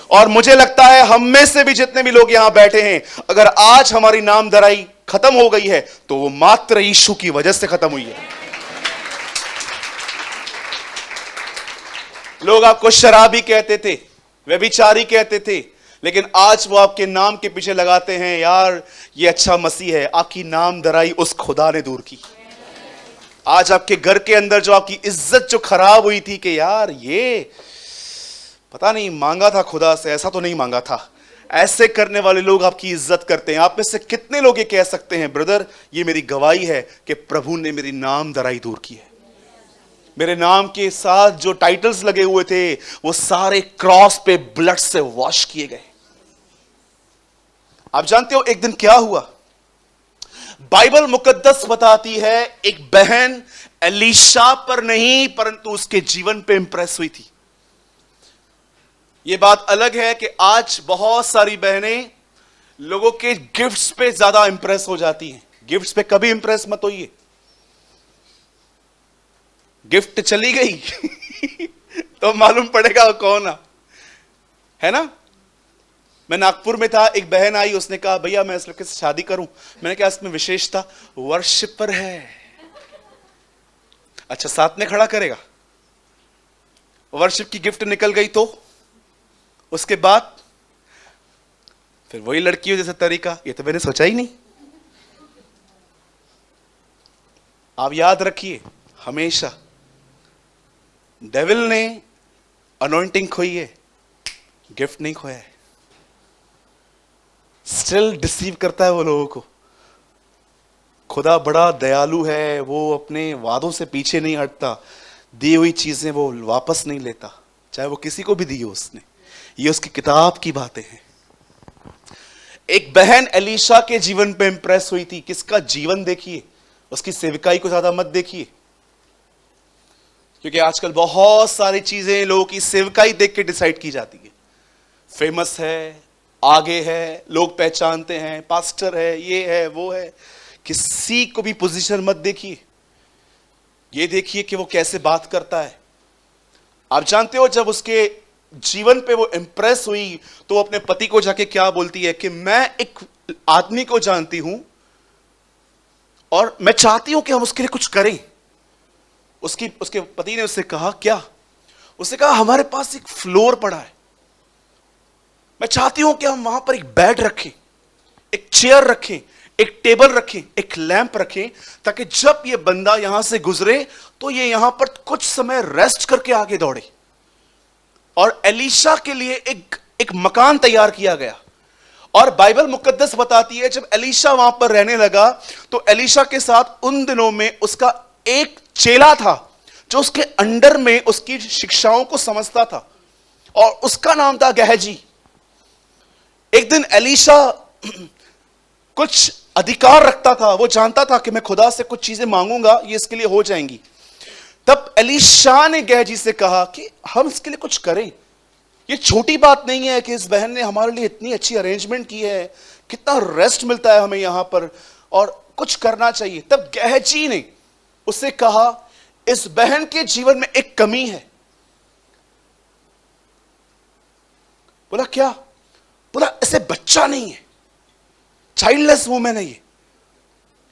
और मुझे लगता है हम में से भी जितने भी लोग यहां बैठे हैं, अगर आज हमारी नामधराई खत्म हो गई है तो वो मात्र यीशु की वजह से खत्म हुई है। लोग आपको शराबी कहते थे, व्यभिचारी कहते थे, लेकिन आज वो आपके नाम के पीछे लगाते हैं, यार ये अच्छा मसीह है। आपकी नामधराई उस खुदा ने दूर की। आज आपके घर के अंदर जो आपकी इज्जत जो खराब हुई थी कि यार ये पता नहीं मांगा था खुदा से, ऐसा तो नहीं मांगा था, ऐसे करने वाले लोग आपकी इज्जत करते हैं। आप में से कितने लोग ये कह सकते हैं, ब्रदर ये मेरी गवाही है कि प्रभु ने मेरी नामधराई दूर की है। मेरे नाम के साथ जो टाइटल्स लगे हुए थे वो सारे क्रॉस पे ब्लड से वॉश किए गए। आप जानते हो एक दिन क्या हुआ? बाइबल मुकद्दस बताती है एक बहन एलीशा पर नहीं परंतु उसके जीवन पे इंप्रेस हुई थी। यह बात अलग है कि आज बहुत सारी बहनें लोगों के गिफ्ट्स पे ज्यादा इंप्रेस हो जाती हैं। गिफ्ट्स पे कभी इंप्रेस मत होइए, गिफ्ट चली गई तो मालूम पड़ेगा कौन है ना। मैं नागपुर में था, एक बहन आई, उसने कहा भैया मैं इस लड़के से शादी करूं। मैंने कहा इसमें विशेषता वर्शिपर है। अच्छा, साथ में खड़ा करेगा? वर्शिप की गिफ्ट निकल गई तो उसके बाद फिर वही लड़की हो जैसा तरीका, ये तो मैंने सोचा ही नहीं। आप याद रखिए, हमेशा डेविल ने अनॉइंटिंग खोई है, गिफ्ट नहीं खोया है। स्टिल डिसीव करता है वो लोगों को। खुदा बड़ा दयालु है, वो अपने वादों से पीछे नहीं हटता, दी हुई चीजें वो वापस नहीं लेता, चाहे वो किसी को भी दी हो उसने। ये उसकी किताब की बातें हैं। एक बहन एलीशा के जीवन पे इंप्रेस हुई थी। किसका जीवन देखिए, उसकी सेविकाई को ज्यादा मत देखिए, क्योंकि आजकल बहुत सारी चीजें लोगों की सेविकाई देख के डिसाइड की जाती है। फेमस है, आगे है, लोग पहचानते हैं, पास्टर है, ये है वो है। किसी को भी पोजीशन मत देखिए, ये देखिए कि वो कैसे बात करता है। आप जानते हो जब उसके जीवन पे वो इंप्रेस हुई तो वो अपने पति को जाके क्या बोलती है कि मैं एक आदमी को जानती हूं और मैं चाहती हूं कि हम उसके लिए कुछ करें। उसके पति ने उससे कहा क्या? उसने कहा हमारे पास एक फ्लोर पड़ा है, मैं चाहती हूं कि हम वहां पर एक बेड रखें, एक चेयर रखें, एक टेबल रखें, एक लैंप रखें, ताकि जब ये बंदा यहां से गुजरे तो ये यहां पर कुछ समय रेस्ट करके आगे दौड़े। और एलीशा के लिए एक मकान तैयार किया गया। और बाइबल मुकद्दस बताती है जब एलीशा वहां पर रहने लगा तो एलीशा के साथ उन दिनों में उसका एक चेला था जो उसके अंडर में उसकी शिक्षाओं को समझता था, और उसका नाम था गहजी। एक दिन एलीशा कुछ अधिकार रखता था, वो जानता था कि मैं खुदा से कुछ चीजें मांगूंगा, ये इसके लिए हो जाएंगी। तब एलीशा ने गहजी से कहा कि हम इसके लिए कुछ करें। ये छोटी बात नहीं है कि इस बहन ने हमारे लिए इतनी अच्छी अरेंजमेंट की है, कितना रेस्ट मिलता है हमें यहां पर, और कुछ करना चाहिए। तब गहजी ने उससे कहा इस बहन के जीवन में एक कमी है। बोला क्या? बोला इसे बच्चा नहीं है, चाइल्डलेस वुमेन है ये।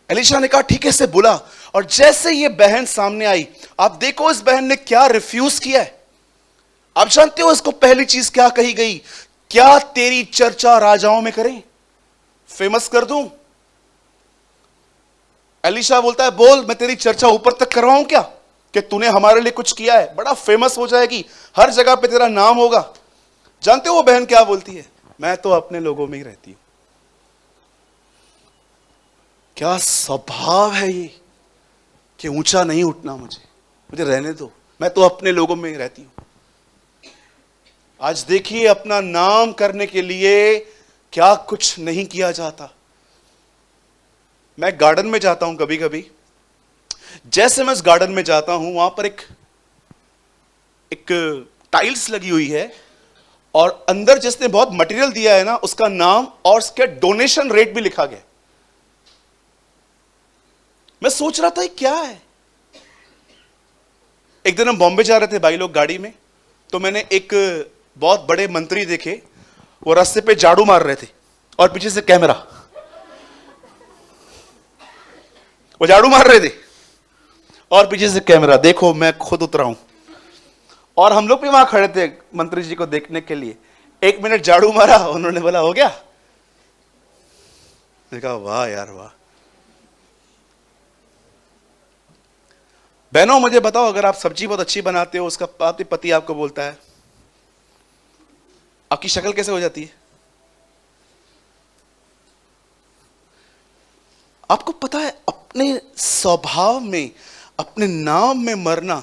एलीशा ने कहा ठीक है, इसे बुला। और जैसे ये बहन सामने आई, आप देखो इस बहन ने क्या रिफ्यूज किया है। आप जानते हो इसको पहली चीज क्या कही गई? क्या तेरी चर्चा राजाओं में करें, फेमस कर दूं? एलीशा बोलता है बोल, मैं तेरी चर्चा ऊपर तक करवाऊं क्या, कि तूने हमारे लिए कुछ किया है, बड़ा फेमस हो जाएगी, हर जगह पे तेरा नाम होगा। जानते हो वो बहन क्या बोलती है? मैं तो अपने लोगों में ही रहती हूं। क्या स्वभाव है ये कि ऊंचा नहीं उठना, मुझे रहने दो, मैं तो अपने लोगों में ही रहती हूं। आज देखिए अपना नाम करने के लिए क्या कुछ नहीं किया जाता। मैं गार्डन में जाता हूं कभी कभी, जैसे मैं उस गार्डन में जाता हूं वहां पर एक टाइल्स लगी हुई है, और अंदर जिसने बहुत मटेरियल दिया है ना उसका नाम और उसके डोनेशन रेट भी लिखा गया। मैं सोच रहा था ये क्या है। एक दिन हम बॉम्बे जा रहे थे भाई लोग गाड़ी में, तो मैंने एक बहुत बड़े मंत्री देखे, वो रास्ते पे झाड़ू मार रहे थे और पीछे से कैमरा, वो झाड़ू मार रहे थे और पीछे से कैमरा, देखो मैं खुद उतरा हूं। और हम लोग भी वहां खड़े थे मंत्री जी को देखने के लिए। 1 मिनट झाड़ू मारा, उन्होंने बोला हो गया। मैंने कहा वाह यार वाह। बहनों मुझे बताओ, अगर आप सब्जी बहुत अच्छी बनाते हो, उसका पति आपको बोलता है, आपकी शक्ल कैसे हो जाती है? आपको पता है अपने स्वभाव में, अपने नाम में मरना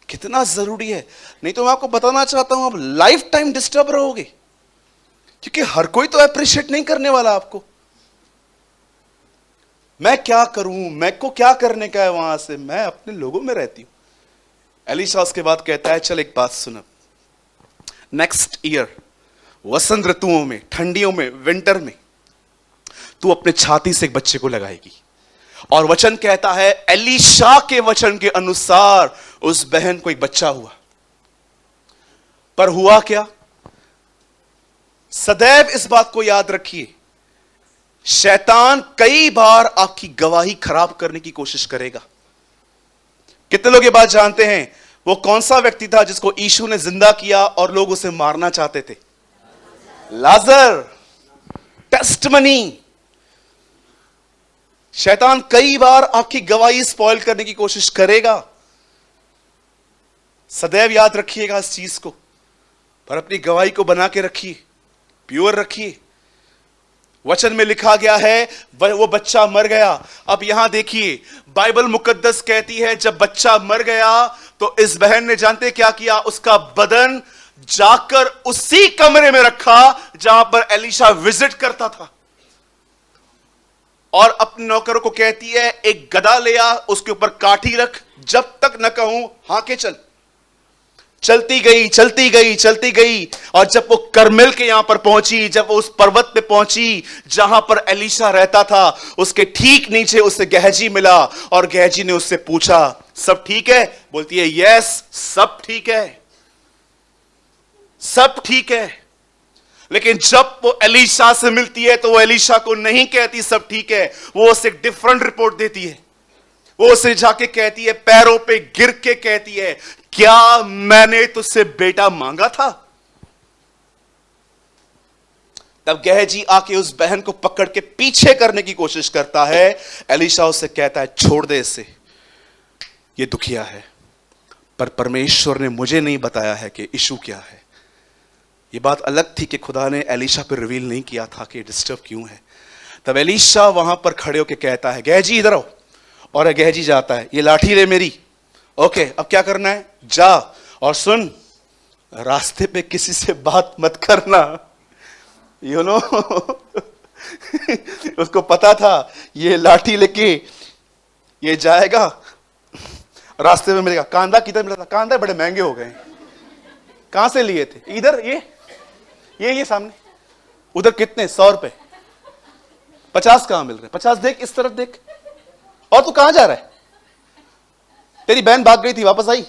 कितना जरूरी है। नहीं तो मैं आपको बताना चाहता हूं आप लाइफ टाइम डिस्टर्ब रहोगे, क्योंकि हर कोई तो अप्रिशिएट नहीं करने वाला आपको। मैं क्या करूं, मैं को क्या करने का है वहां से, मैं अपने लोगों में रहती हूं। एलीशा उसके बाद कहता है चल एक बात सुन, नेक्स्ट ईयर वसंत ऋतुओं में, ठंडियों में, विंटर में तू अपने छाती से एक बच्चे को लगाएगी। और वचन कहता है एलीशा के वचन के अनुसार उस बहन को एक बच्चा हुआ। पर हुआ क्या? सदैव इस बात को याद रखिए, शैतान कई बार आपकी गवाही खराब करने की कोशिश करेगा। कितने लोग ये बात जानते हैं? वो कौन सा व्यक्ति था जिसको यीशु ने जिंदा किया और लोग उसे मारना चाहते थे? लाजर। टेस्टमनी। शैतान कई बार आपकी गवाही स्पॉइल करने की कोशिश करेगा। सदैव याद रखिएगा इस चीज को, पर अपनी गवाही को बना के रखिए, प्योर रखिए। वचन में लिखा गया है वो बच्चा मर गया। अब यहां देखिए बाइबल मुकद्दस कहती है जब बच्चा मर गया तो इस बहन ने जानते क्या किया? उसका बदन जाकर उसी कमरे में रखा जहां पर एलीशा विजिट करता था, और अपने नौकरों को कहती है एक गदा ले आ, उसके ऊपर काठी रख, जब तक न कहूं हांके चल। चलती गई चलती गई चलती गई, और जब वो करमेल के यहां पर पहुंची, जब वो उस पर्वत पे पहुंची जहां पर एलीशा रहता था, उसके ठीक नीचे उसे गहजी मिला, और गहजी ने उससे पूछा सब ठीक है? बोलती है यस सब ठीक है, सब ठीक है। लेकिन जब वो एलीशा से मिलती है तो वो एलीशा को नहीं कहती सब ठीक है, वो उसे एक डिफरेंट रिपोर्ट देती है। वो उसे जाके कहती है, पैरों पे गिर के कहती है क्या मैंने तुझसे बेटा मांगा था? तब गेहजी आके उस बहन को पकड़ के पीछे करने की कोशिश करता है। एलीशा उससे कहता है छोड़ दे इसे, ये दुखिया है। पर परमेश्वर ने मुझे नहीं बताया है कि इशू क्या है। ये बात अलग थी कि खुदा ने एलीशा पर रिवील नहीं किया था कि डिस्टर्ब क्यों है। तब एलीशा वहां पर खड़े होकर कहता है गेहजी इधर आओ, और गेहजी जाता है, ये लाठी ले मेरी, ओके अब क्या करना है, जा और सुन, रास्ते पे किसी से बात मत करना, यू नो। उसको पता था ये लाठी लेके ये जाएगा, रास्ते में मिलेगा। कांदा किधर मिला था? कांदा बड़े महंगे हो गए। कहां से लिए थे? इधर ये सामने। उधर कितने? 100 रुपए। 50 कहां मिल रहे? 50 देख, इस तरफ देख। और तू कहां जा रहा है? तेरी बहन भाग गई थी, वापस आई।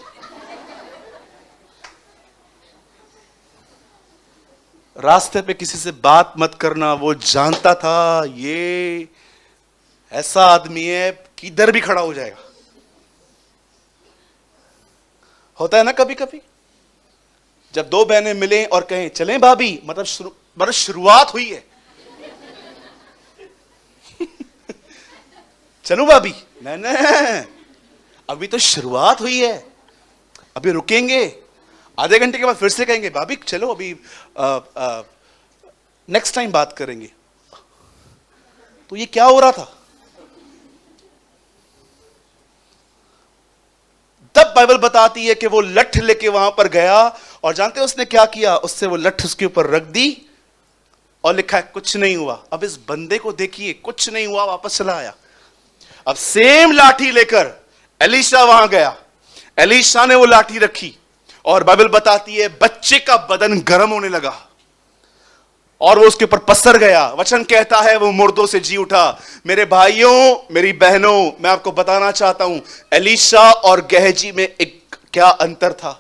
रास्ते पे किसी से बात मत करना। वो जानता था ये ऐसा आदमी है किधर भी खड़ा हो जाएगा। होता है ना कभी कभी, जब दो बहनें मिलें और कहें चलें भाभी, मतलब शुरुआत हुई है। चलो भाभी, नहीं, अभी तो शुरुआत हुई है, अभी रुकेंगे, आधे घंटे के बाद फिर से कहेंगे भाभी चलो अभी नेक्स्ट टाइम बात करेंगे। तो ये क्या हो रहा था? तब बाइबल बताती है कि वो लठ लेके वहां पर गया, और जानते हो उसने क्या किया? उससे वो लठ उसके ऊपर रख दी और लिखा है कुछ नहीं हुआ। अब इस बंदे को देखिए, कुछ नहीं हुआ, वापस चला आया। अब सेम लाठी लेकर एलीशा वहां गया, एलीशा ने वो लाठी रखी, और बाइबल बताती है बच्चे का बदन गर्म होने लगा और वो उसके ऊपर पसर गया। वचन कहता है वो मुर्दों से जी उठा। मेरे भाइयों, मेरी बहनों, मैं आपको बताना चाहता हूं एलीशा और गेहजी में एक क्या अंतर था।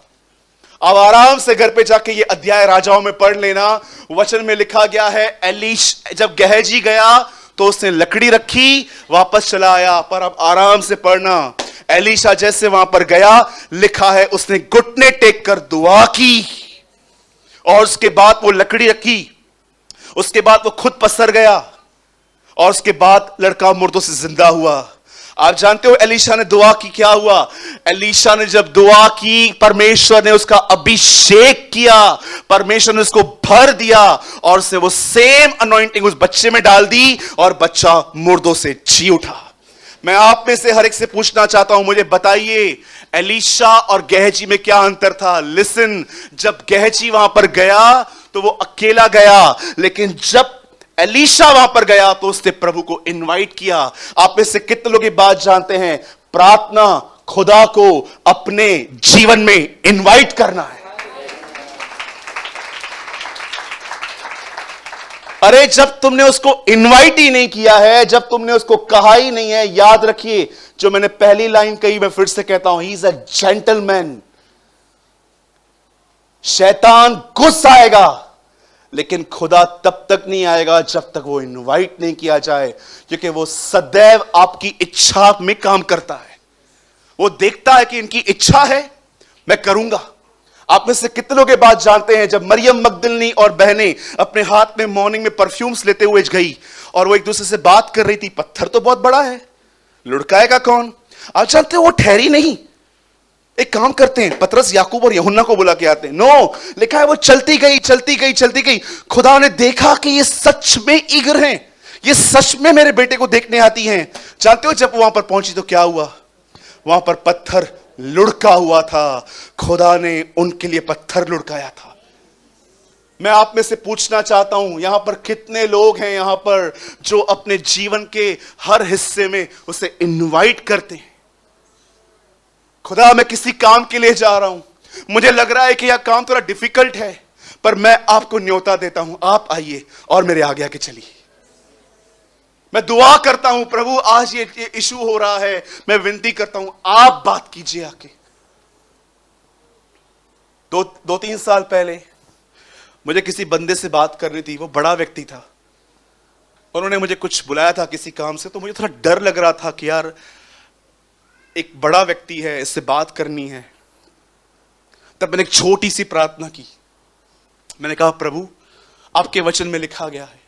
अब आराम से घर पे जाके ये अध्याय राजाओं में पढ़ लेना। वचन में लिखा गया है जब गेहजी गया तो उसने लकड़ी रखी, वापस चला आया। पर अब आराम से पढ़ना। एलीशा जैसे वहां पर गया, लिखा है उसने घुटने टेक कर दुआ की, और उसके बाद वो लकड़ी रखी, उसके बाद वो खुद पसर गया, और उसके बाद लड़का मुर्दों से जिंदा हुआ। आप जानते हो एलीशा ने दुआ की, क्या हुआ? एलीशा ने जब दुआ की, परमेश्वर ने उसका अभिषेक किया, परमेश्वर ने उसको भर दिया, और उसने वो सेम अनॉइंटिंग उस बच्चे में डाल दी, और बच्चा मुर्दों से जी उठा। मैं आप में से हर एक से पूछना चाहता हूं, मुझे बताइए एलीशा और गेहजी में क्या अंतर था? लिसन, जब गेहजी वहां पर गया तो वो अकेला गया, लेकिन जब एलीशा वहां पर गया तो उसने प्रभु को इनवाइट किया। आप में से कितने लोग ये बात जानते हैं? प्रार्थना खुदा को अपने जीवन में इनवाइट करना है। अरे जब तुमने उसको इनवाइट ही नहीं किया है, जब तुमने उसको कहा ही नहीं है, याद रखिए जो मैंने पहली लाइन कही, मैं फिर से कहता हूं, ही इज अ जेंटलमैन। शैतान घुस आएगा, लेकिन खुदा तब तक नहीं आएगा जब तक वो इनवाइट नहीं किया जाए, क्योंकि वो सदैव आपकी इच्छा में काम करता है। वो देखता है कि इनकी इच्छा है, मैं करूंगा। आप में से कितने लोग ये बात जानते हैं? जब मरियम मगदलिनी और बहनें अपने हाथ में मॉर्निंग में परफ्यूम्स लेते हुए गई, और वो एक दूसरे से बात कर रही थी, पत्थर तो बहुत बड़ा है, लुढ़काएगा कौन? आप जानते हो वो ठहरी नहीं। एक काम करते हैं, पतरस, याकूब और यूहन्ना को बुला के आते हैं। नो, लिखा है वो चलती गई, चलती गई, चलती गई। खुदा ने देखा कि ये सच में ईगर हैं, ये सच में मेरे बेटे को देखने आती हैं। जानते हो जब वहां पर पहुंची तो क्या हुआ? वहां पर पत्थर लुढ़का हुआ था, खुदा ने उनके लिए पत्थर लुढ़काया था। मैं आप में से पूछना चाहता हूं, यहां पर कितने लोग हैं यहां पर जो अपने जीवन के हर हिस्से में उसे इनवाइट करते हैं? खुदा, मैं किसी काम के लिए जा रहा हूं, मुझे लग रहा है कि यह काम थोड़ा डिफिकल्ट है, पर मैं आपको न्योता देता हूं, आप आइए और मेरे आगे आके चलिए। मैं दुआ करता हूं, प्रभु आज ये इशू हो रहा है, मैं विनती करता हूं आप बात कीजिए आके। 2-3 साल पहले मुझे किसी बंदे से बात करनी थी, वो बड़ा व्यक्ति था, उन्होंने मुझे कुछ बुलाया था किसी काम से, तो मुझे थोड़ा डर लग रहा था कि यार एक बड़ा व्यक्ति है, इससे बात करनी है। तब मैंने एक छोटी सी प्रार्थना की, मैंने कहा प्रभु आपके वचन में लिखा गया है,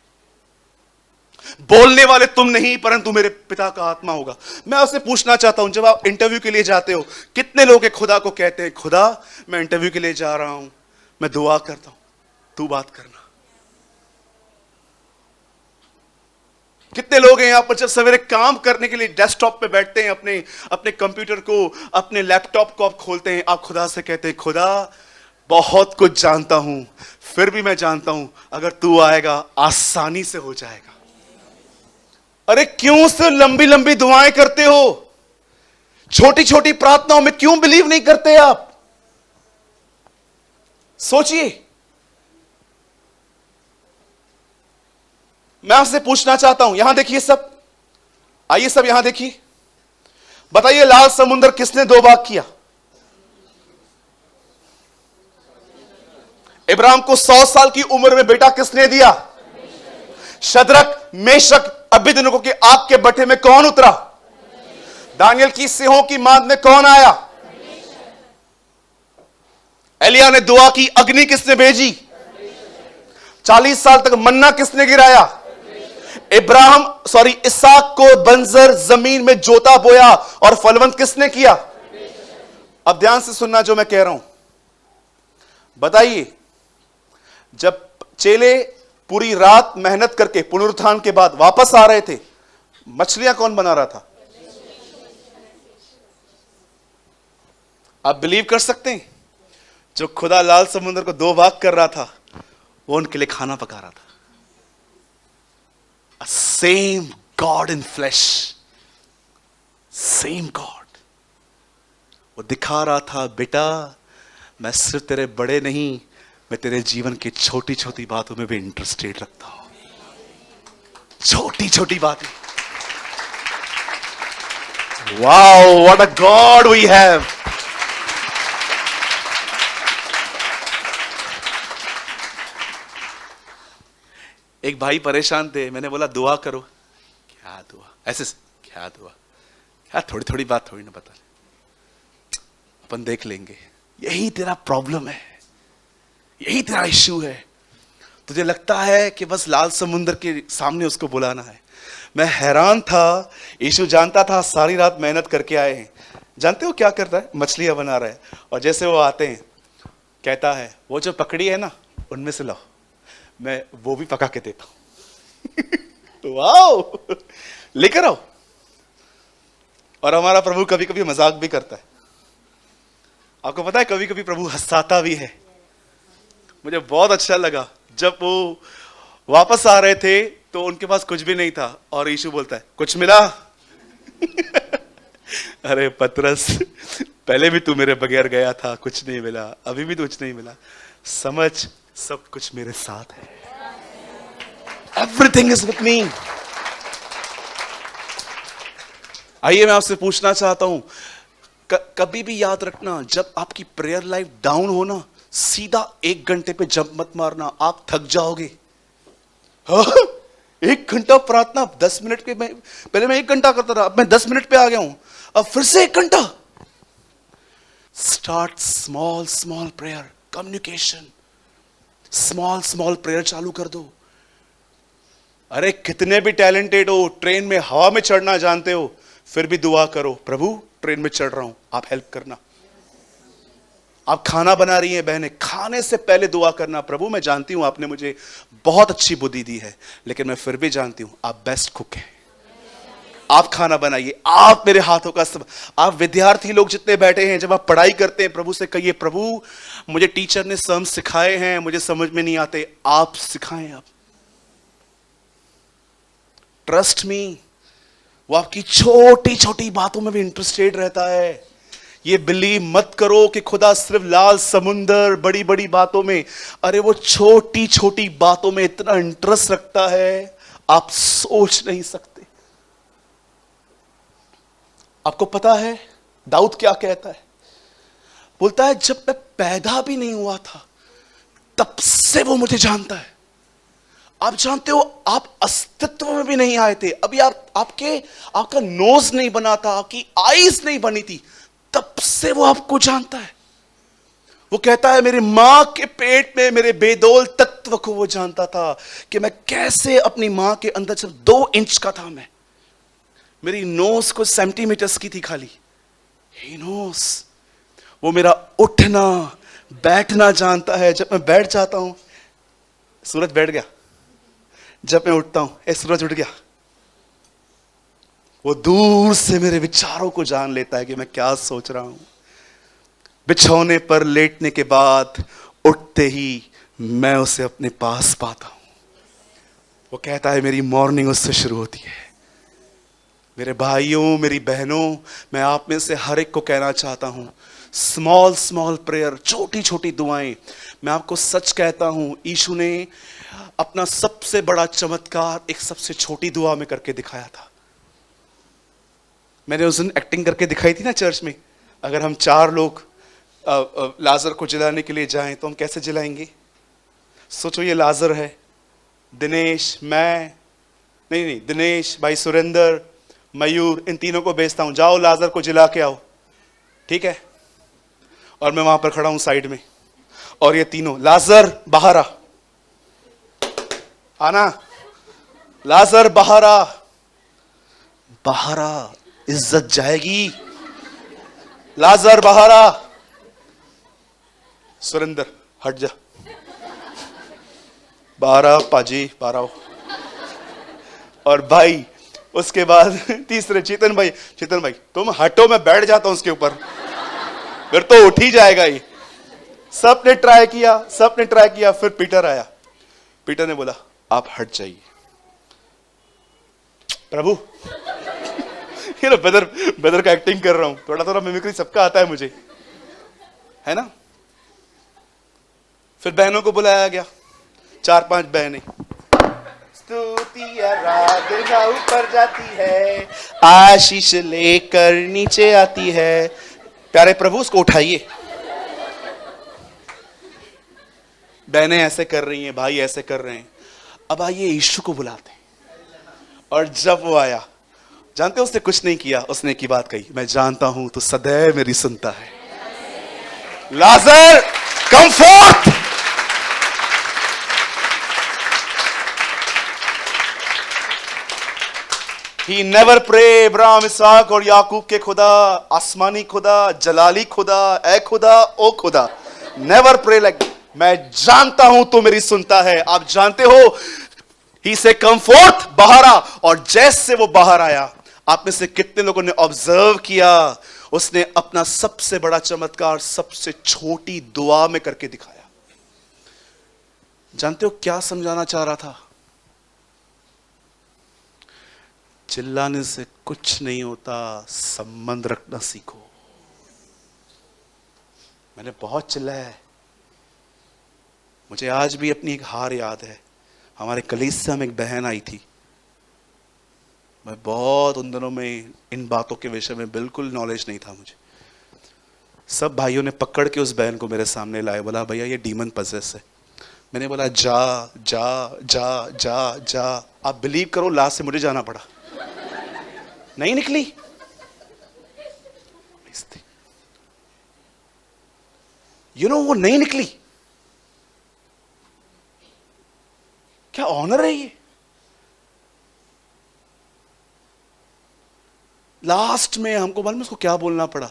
बोलने वाले तुम नहीं परंतु मेरे पिता का आत्मा होगा। मैं आपसे पूछना चाहता हूं, जब आप इंटरव्यू के लिए जाते हो, कितने लोग हैं खुदा को कहते हैं, खुदा मैं इंटरव्यू के लिए जा रहा हूं, मैं दुआ करता हूं, तू बात करना। कितने लोग हैं यहां पर जब सवेरे काम करने के लिए डेस्कटॉप पे बैठते हैं, अपने अपने कंप्यूटर को, अपने लैपटॉप को आप खोलते हैं, आप खुदा से कहते हैं, खुदा बहुत कुछ जानता हूं, फिर भी मैं जानता हूं अगर तू आएगा आसानी से हो जाएगा। अरे क्यों से लंबी लंबी दुआएं करते हो? छोटी छोटी प्रार्थनाओं में क्यों बिलीव नहीं करते आप? सोचिए। मैं आपसे पूछना चाहता हूं, यहां देखिए सब, आइए सब यहां देखिए, बताइए लाल समुद्र किसने दो भाग किया? इब्राहिम को 100 साल की उम्र में बेटा किसने दिया? शद्रक, मेशक, अबेदनगो के आग के भट्ठे में कौन उतरा? दानियल की सिंहों की मांद में कौन आया? एलिया ने दुआ की, अग्नि किसने भेजी? 40 साल तक मन्ना किसने गिराया? इसहाक को बंजर जमीन में जोता बोया और फलवंत किसने किया? अब ध्यान से सुनना जो मैं कह रहा हूं। बताइए, जब चेले पूरी रात मेहनत करके पुनरुत्थान के बाद वापस आ रहे थे, मछलियां कौन बना रहा था? आप बिलीव कर सकते हैं, जो खुदा लाल समुद्र को दो भाग कर रहा था, वो उनके लिए खाना पका रहा था। A same God in flesh, same God। वो दिखा रहा था, बेटा मैं सिर्फ तेरे बड़े नहीं, मैं तेरे जीवन की छोटी छोटी बातों में भी इंटरेस्टेड रखता हूं। छोटी छोटी बातें। Wow, what a God we have. एक भाई परेशान थे, मैंने बोला दुआ करो। क्या दुआ? ऐसे क्या दुआ? क्या थोड़ी थोड़ी बात थोड़ी ना बता, अपन देख लेंगे। यही तेरा प्रॉब्लम है, यही तेरा इश्यू है। तुझे लगता है कि बस लाल समुद्र के सामने उसको बुलाना है। मैं हैरान था, यीशु जानता था सारी रात मेहनत करके आए हैं। जानते हो क्या करता है? मछलियां बना रहा है, और जैसे वो आते हैं कहता है, वो जो पकड़ी है ना उनमें से लाओ, मैं वो भी पका के देता हूं। वाओ, लेकर आओ। और हमारा प्रभु कभी कभी मजाक भी करता है। आपको पता है कभी कभी प्रभु हंसाता भी है। मुझे बहुत अच्छा लगा जब वो वापस आ रहे थे तो उनके पास कुछ भी नहीं था, और यीशु बोलता है, कुछ मिला? अरे पतरस, पहले भी तू मेरे बगैर गया था, कुछ नहीं मिला, अभी भी कुछ नहीं मिला। समझ, सब कुछ मेरे साथ है। Everything is with me. आइए मैं आपसे पूछना चाहता हूं, कभी भी याद रखना, जब आपकी प्रेयर लाइफ डाउन हो ना, सीधा 1 घंटे पे जंप मत मारना, आप थक जाओगे। हाँ? 1 घंटा प्रार्थना, 10 मिनट के, पहले मैं 1 घंटा करता था, अब मैं 10 मिनट पे आ गया हूं, अब फिर से 1 घंटा। Start small small prayer, communication, small small prayer चालू कर दो। अरे कितने भी टैलेंटेड हो, ट्रेन में हवा में चढ़ना जानते हो, फिर भी दुआ करो, प्रभु ट्रेन में चढ़ रहा हूं, आप हेल्प करना। आप खाना बना रही हैं बहनें, खाने से पहले दुआ करना, प्रभु मैं जानती हूं आपने मुझे बहुत अच्छी बुद्धि दी है, लेकिन मैं फिर भी जानती हूं आप बेस्ट कुक हैं। आप खाना बनाइए, आप मेरे हाथों का सब। आप विद्यार्थी लोग जितने बैठे हैं, जब आप पढ़ाई करते हैं, प्रभु से कहिए, प्रभु मुझे टीचर ने सम सिखाए हैं, मुझे समझ में नहीं आते, आप सिखाएं। आप ट्रस्ट मी, वो आपकी छोटी छोटी बातों में भी इंटरेस्टेड रहता है। ये बिलीव मत करो कि खुदा सिर्फ लाल समुंदर, बड़ी बड़ी बातों में, अरे वो छोटी छोटी बातों में इतना इंटरेस्ट रखता है, आप सोच नहीं सकते। आपको पता है दाऊद क्या कहता है? बोलता है, जब मैं पैदा भी नहीं हुआ था तब से वो मुझे जानता है। आप जानते हो, आप अस्तित्व में भी नहीं आए थे, अभी आपका नोज नहीं बना था, आपकी आईज नहीं बनी थी, तब से वो आपको जानता है। वो कहता है मेरी मां के पेट में मेरे बेदौल तत्व को वो जानता था कि मैं कैसे अपनी मां के अंदर, जब 2 इंच का था मैं, मेरी नोज कुछ सेंटीमीटर्स की थी खाली, ही नोस, वो मेरा उठना बैठना जानता है। जब मैं बैठ जाता हूं, सूरज बैठ गया, जब मैं उठता हूं, ए सूरज उठ गया। वो दूर से मेरे विचारों को जान लेता है कि मैं क्या सोच रहा हूं। बिछौने पर लेटने के बाद उठते ही मैं उसे अपने पास पाता हूं। वो कहता है मेरी मॉर्निंग उससे शुरू होती है। मेरे भाइयों, मेरी बहनों, मैं आप में से हर एक को कहना चाहता हूं, स्मॉल स्मॉल प्रेयर, छोटी छोटी दुआएं। मैं आपको सच कहता हूं, यीशु ने अपना सबसे बड़ा चमत्कार एक सबसे छोटी दुआ में करके दिखाया था। मैंने उस दिन एक्टिंग करके दिखाई थी ना चर्च में। अगर हम 4 लोग लाजर को जिलाने के लिए जाएं तो हम कैसे जिलाएंगे? सोचो, ये लाजर है, दिनेश, मैं, नहीं, दिनेश, भाई सुरेंद्र, मयूर, इन तीनों को भेजता हूं, जाओ लाजर को जिला के आओ, ठीक है? और मैं वहां पर खड़ा हूं साइड में, और ये तीनों, लाजर बाहर आ, आना, लाजर बाहर आ, बाहर आ, इज्जत जाएगी, लाजर बाहर आ, सुरेंद्र हट जा, बाहर आ पाजी, बाहर आओ। और भाई उसके बाद तीसरे चेतन भाई तुम हटो, मैं बैठ जाता हूं उसके ऊपर, फिर तो उठ ही जाएगा ये। सबने ट्राई किया, फिर पीटर आया। पीटर ने बोला आप हट जाइए। प्रभु ये ना ब्रदर का एक्टिंग कर रहा हूं, थोड़ा थोड़ा मिमिक्री सबका आता है मुझे, है ना? फिर बहनों को बुलाया गया, 4-5 बहनें। स्तुति आराधना ऊपर जाती है, आशीष लेकर नीचे आती है। प्यारे प्रभु उसको उठाइए। बहनें ऐसे कर रही हैं, भाई ऐसे कर रहे हैं। अब आइए यीशु को बुलाते हैं। और जब वो आया, जानते हो उसने कुछ नहीं किया, उसने की बात कही, मैं जानता हूं तू सदैव मेरी सुनता है। Lazarus come forth. He never pray इब्राहिम, इसहाक और याकूब के खुदा, आसमानी खुदा, जलाली खुदा, ए खुदा, ओ खुदा, नेवर प्रे लाइक। मैं जानता हूं तू मेरी सुनता है। आप जानते हो, ही से कम फोर्थ, बाहर आ। और जैसे वो बाहर आया, आप में से कितने लोगों ने ऑब्जर्व किया, उसने अपना सबसे बड़ा चमत्कार सबसे छोटी दुआ में करके दिखाया। जानते हो क्या समझाना चाह रहा था? चिल्लाने से कुछ नहीं होता, संबंध रखना सीखो। मैंने बहुत चिल्लाया है, मुझे आज भी अपनी एक हार याद है। हमारे कलीसिया में एक बहन आई थी, मैं बहुत उन दिनों में इन बातों के विषय में बिल्कुल नॉलेज नहीं था मुझे। सब भाइयों ने पकड़ के उस बहन को मेरे सामने लाए, बोला भैया ये डीमन पजेस है। मैंने बोला जा जा जा जा जा। आप बिलीव करो, लास्ट से मुझे जाना पड़ा, नहीं निकली। वो नहीं निकली। क्या ऑनर है ये? लास्ट में हमको मालूम उसको क्या बोलना पड़ा,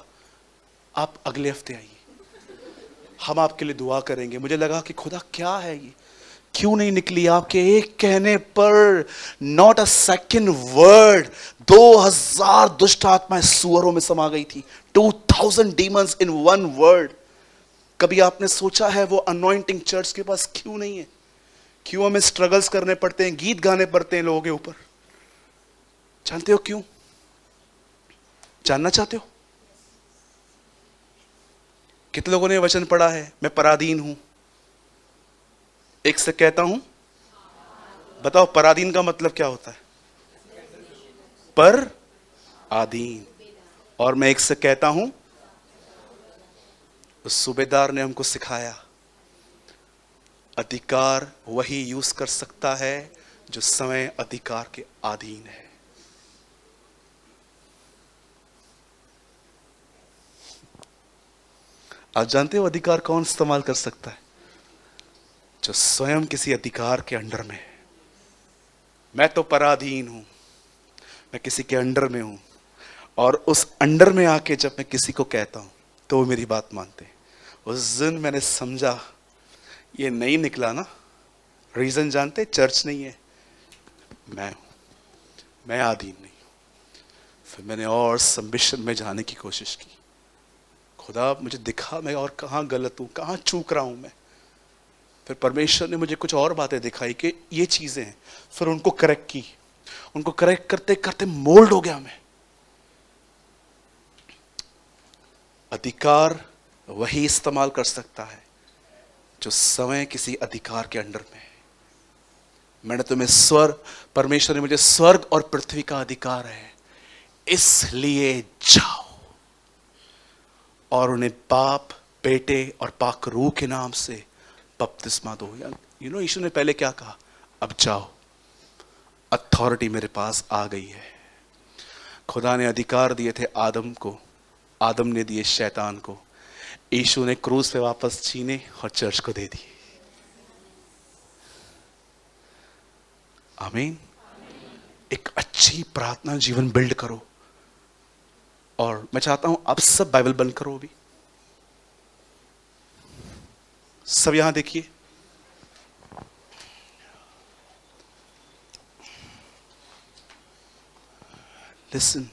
आप अगले हफ्ते आइए, हम आपके लिए दुआ करेंगे। मुझे लगा कि खुदा क्या है ये, क्यों नहीं निकली? आपके एक कहने पर, नॉट अ सेकेंड वर्ड, 2000 दुष्ट आत्माएं सुअरों में समा गई थी। 2000 डीमंस इन 1 वर्ड। कभी आपने सोचा है वो अनॉइंटिंग चर्च के पास क्यों नहीं है? क्यों हमें स्ट्रगल्स करने पड़ते हैं, गीत गाने पड़ते हैं लोगों के ऊपर? जानते हो क्यों? जानना चाहते हो? कितने लोगों ने वचन पढ़ा है, मैं पराधीन हूं? एक से कहता हूं, बताओ पराधीन का मतलब क्या होता है? पर आधीन। और मैं एक से कहता हूं, उस सूबेदार ने हमको सिखाया, अधिकार वही यूज कर सकता है जो समय अधिकार के अधीन है। आप जानते हो अधिकार कौन इस्तेमाल कर सकता है? जो स्वयं किसी अधिकार के अंडर में है। मैं तो पराधीन हूं, मैं किसी के अंडर में हूं, और उस अंडर में आके जब मैं किसी को कहता हूं तो वो मेरी बात मानते हैं। उस दिन मैंने समझा ये नहीं निकला ना, रीजन जानते? चर्च नहीं है, मैं हूं, मैं अधीन नहीं हूं। फिर मैंने और सबमिशन में जाने की कोशिश की। खुदा मुझे दिखा मैं और कहाँ गलत हूं, कहाँ चूक रहा हूं मैं। फिर परमेश्वर ने मुझे कुछ और बातें दिखाई कि ये चीजें हैं। फिर उनको करेक्ट की, उनको करेक्ट करते करते मोल्ड हो गया मैं। अधिकार वही इस्तेमाल कर सकता है जो समय किसी अधिकार के अंडर में है। मैंने तुम्हें स्वर्ग, परमेश्वर ने मुझे स्वर्ग और पृथ्वी का अधिकार है, इसलिए जाओ और उन्हें बाप, बेटे और पाक रूह के नाम से बपतिस्मा दो। यीशु ने पहले क्या कहा? अब जाओ, अथॉरिटी मेरे पास आ गई है। खुदा ने अधिकार दिए थे आदम को, आदम ने दिए शैतान को। यीशु ने क्रूस पे वापस छीने और चर्च को दे दिए। आमीन। एक अच्छी प्रार्थना जीवन बिल्ड करो। और मैं चाहता हूं आप सब बाइबल बंद करो अभी, सब यहां देखिए। लिसन,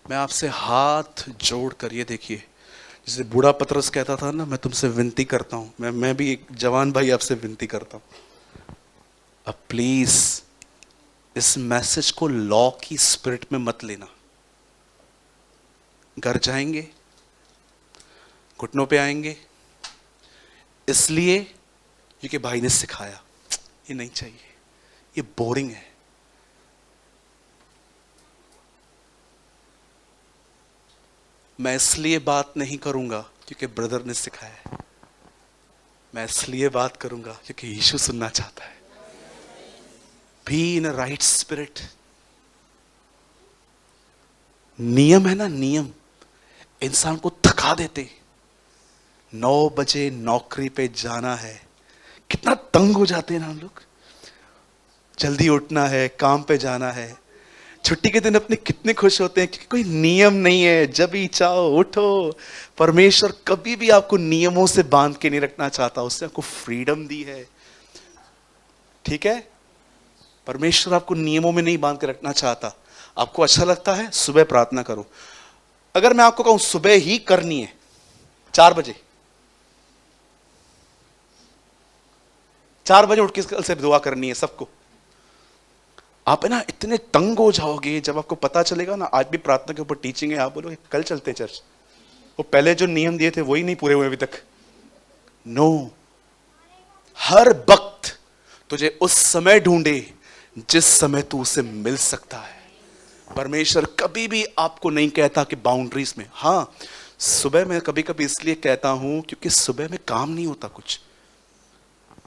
मैं आपसे हाथ जोड़कर ये देखिए, जैसे बूढ़ा पतरस कहता था ना, मैं तुमसे विनती करता हूं, मैं भी एक जवान भाई आपसे विनती करता हूं, अब प्लीज इस मैसेज को लॉ की स्पिरिट में मत लेना। घर जाएंगे, घुटनों पे आएंगे, इसलिए क्योंकि भाई ने सिखाया। ये नहीं चाहिए, ये बोरिंग है। मैं इसलिए बात नहीं करूंगा क्योंकि ब्रदर ने सिखाया है, मैं इसलिए बात करूंगा क्योंकि यीशु सुनना चाहता है। Be in a right spirit. नियम है ना, नियम इंसान को थका देते। 9 बजे नौकरी पे जाना है, कितना तंग हो जाते हैं ना हम लोग। जल्दी उठना है, काम पे जाना है। छुट्टी के दिन अपने कितने खुश होते हैं क्योंकि कोई नियम नहीं है, जब भी चाहो उठो। परमेश्वर कभी भी आपको नियमों से बांध के नहीं रखना चाहता, उसने आपको फ्रीडम दी है। ठीक है, परमेश्वर आपको नियमों में नहीं बांध के रखना चाहता। आपको अच्छा लगता है सुबह प्रार्थना करो। अगर मैं आपको कहूं सुबह ही करनी है 4 बजे, 4 बजे उठ के कल से दुआ करनी है सबको, आप है ना इतने तंग हो जाओगे। जब आपको पता चलेगा ना आज भी प्रार्थना के ऊपर टीचिंग है, आप बोलोगे कल चलते हैं चर्च, वो पहले जो नियम दिए थे वही नहीं पूरे हुए अभी तक। नो, हर वक्त तुझे उस समय ढूंढे जिस समय तू उसे मिल सकता है। परमेश्वर कभी भी आपको नहीं कहता कि बाउंड्रीज में। हाँ, सुबह मैं कभी कभी इसलिए कहता हूं क्योंकि सुबह में काम नहीं होता कुछ,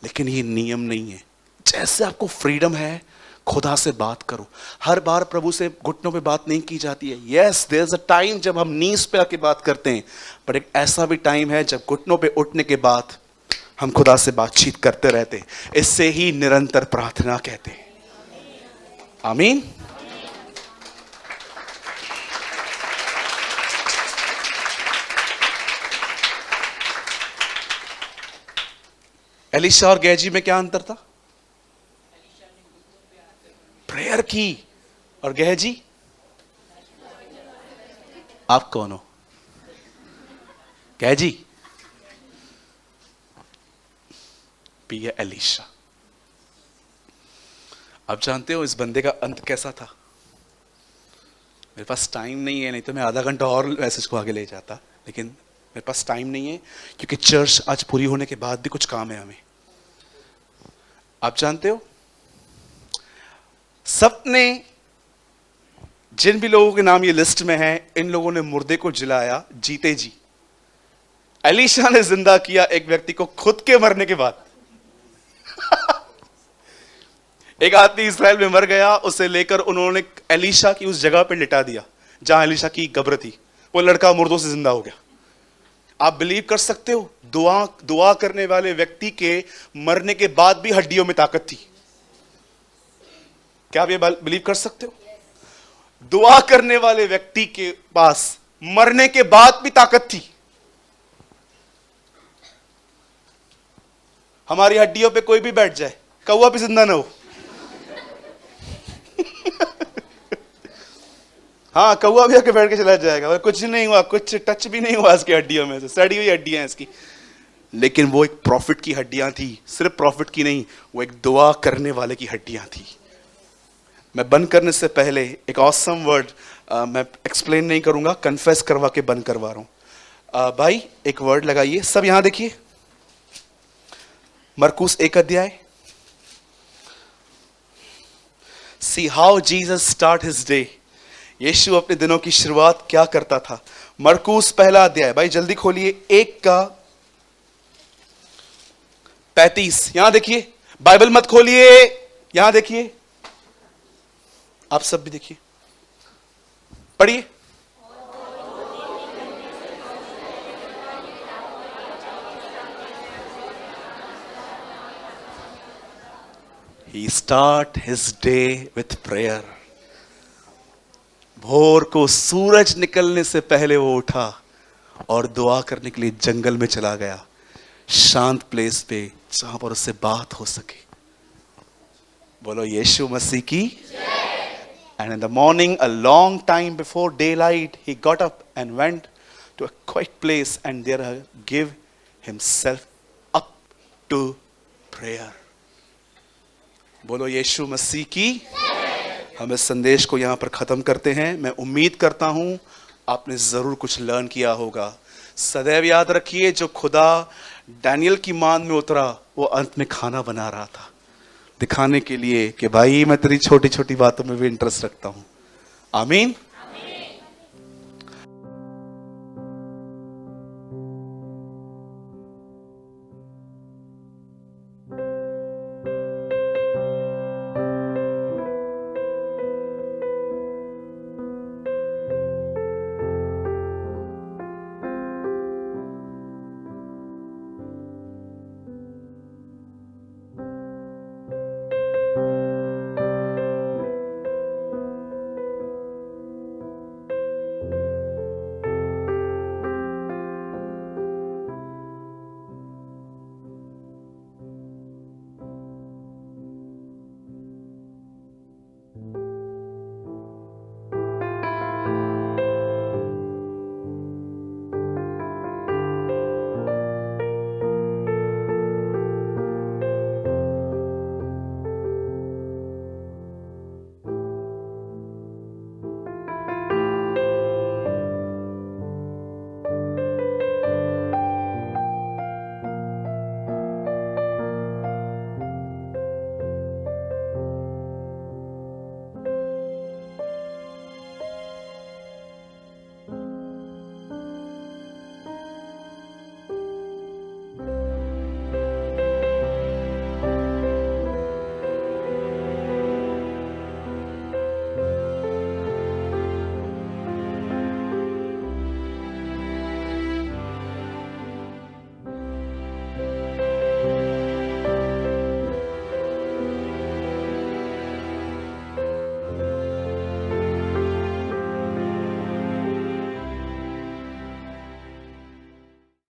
लेकिन ये नियम नहीं है। जैसे आपको फ्रीडम है, खुदा से बात करो। हर बार प्रभु से घुटनों पे बात नहीं की जाती है। Yes, there is a time जब हम नीज पे आके बात करते हैं, पर एक ऐसा भी टाइम है जब घुटनों पे उठने के बाद हम खुदा से बातचीत करते रहते हैं। इससे ही निरंतर प्रार्थना कहते हैं। आमीन। एलिशा और गेहजी में क्या अंतर था? प्रेयर की, और गेहजी आप कौन हो? गेहजी भी है एलिशा। आप जानते हो इस बंदे का अंत कैसा था? मेरे पास टाइम नहीं है, नहीं तो मैं आधा घंटा और मैसेज को आगे ले जाता, लेकिन मेरे पास टाइम नहीं है क्योंकि चर्च आज पूरी होने के बाद भी कुछ काम है हमें। आप जानते हो सबने, जिन भी लोगों के नाम ये लिस्ट में है, इन लोगों ने मुर्दे को जिलाया जीते जी। एलिशा ने जिंदा किया एक व्यक्ति को खुद के मरने के बाद। एक आदमी इस्राएल में मर गया, उसे लेकर उन्होंने एलिशा की उस जगह पर लिटा दिया जहां एलिशा की कब्र थी। वो लड़का मुर्दों से जिंदा हो गया। आप बिलीव कर सकते हो दुआ करने वाले व्यक्ति के मरने के बाद भी हड्डियों में ताकत थी? क्या आप ये बिलीव कर सकते हो? दुआ करने वाले व्यक्ति के पास मरने के बाद भी ताकत थी। हमारी हड्डियों पे कोई भी बैठ जाए, कौवा भी जिंदा ना हो। हाँ, कौवा भी आके बैठ के चला जाएगा और कुछ नहीं हुआ, कुछ टच भी नहीं हुआ इसकी हड्डियों में से, सड़ी हुई हड्डियां इसकी। लेकिन वो एक प्रॉफिट की हड्डियां थी, सिर्फ प्रॉफिट की नहीं, वो एक दुआ करने वाले की हड्डियां थी। मैं बंद करने से पहले एक ऑसम वर्ड मैं एक्सप्लेन नहीं करूंगा, कन्फेस करवा के बंद करवा रहा हूं। भाई एक वर्ड लगाइए, सब यहां देखिए, मरकुस 1 अध्याय। See how Jesus start his day. यीशु अपने दिनों की शुरुआत क्या करता था? मरकुस 1 अध्याय, भाई जल्दी खोलिए, 1 का 35। यहां देखिए, बाइबल मत खोलिए, यहां देखिए, आप सब भी देखिए, पढ़िए। He start his day with prayer. भोर को सूरज निकलने से पहले वो उठा और दुआ करने के लिए जंगल में चला गया, शांत प्लेस पे जहां पर उससे बात हो सके। बोलो यीशु मसीह की। And in the morning, a long time before daylight, he got up and went to a quiet place and there gave himself up to prayer. बोलो यीशु मसीह की। हम इस संदेश को यहाँ पर ख़त्म करते हैं। मैं उम्मीद करता हूँ आपने ज़रूर कुछ लर्न किया होगा। सदैव याद रखिए, जो खुदा डैनियल की मान में उतरा, वो अंत में खाना बना रहा था, दिखाने के लिए कि भाई मैं तेरी छोटी छोटी बातों में भी इंटरेस्ट रखता हूँ। आमीन।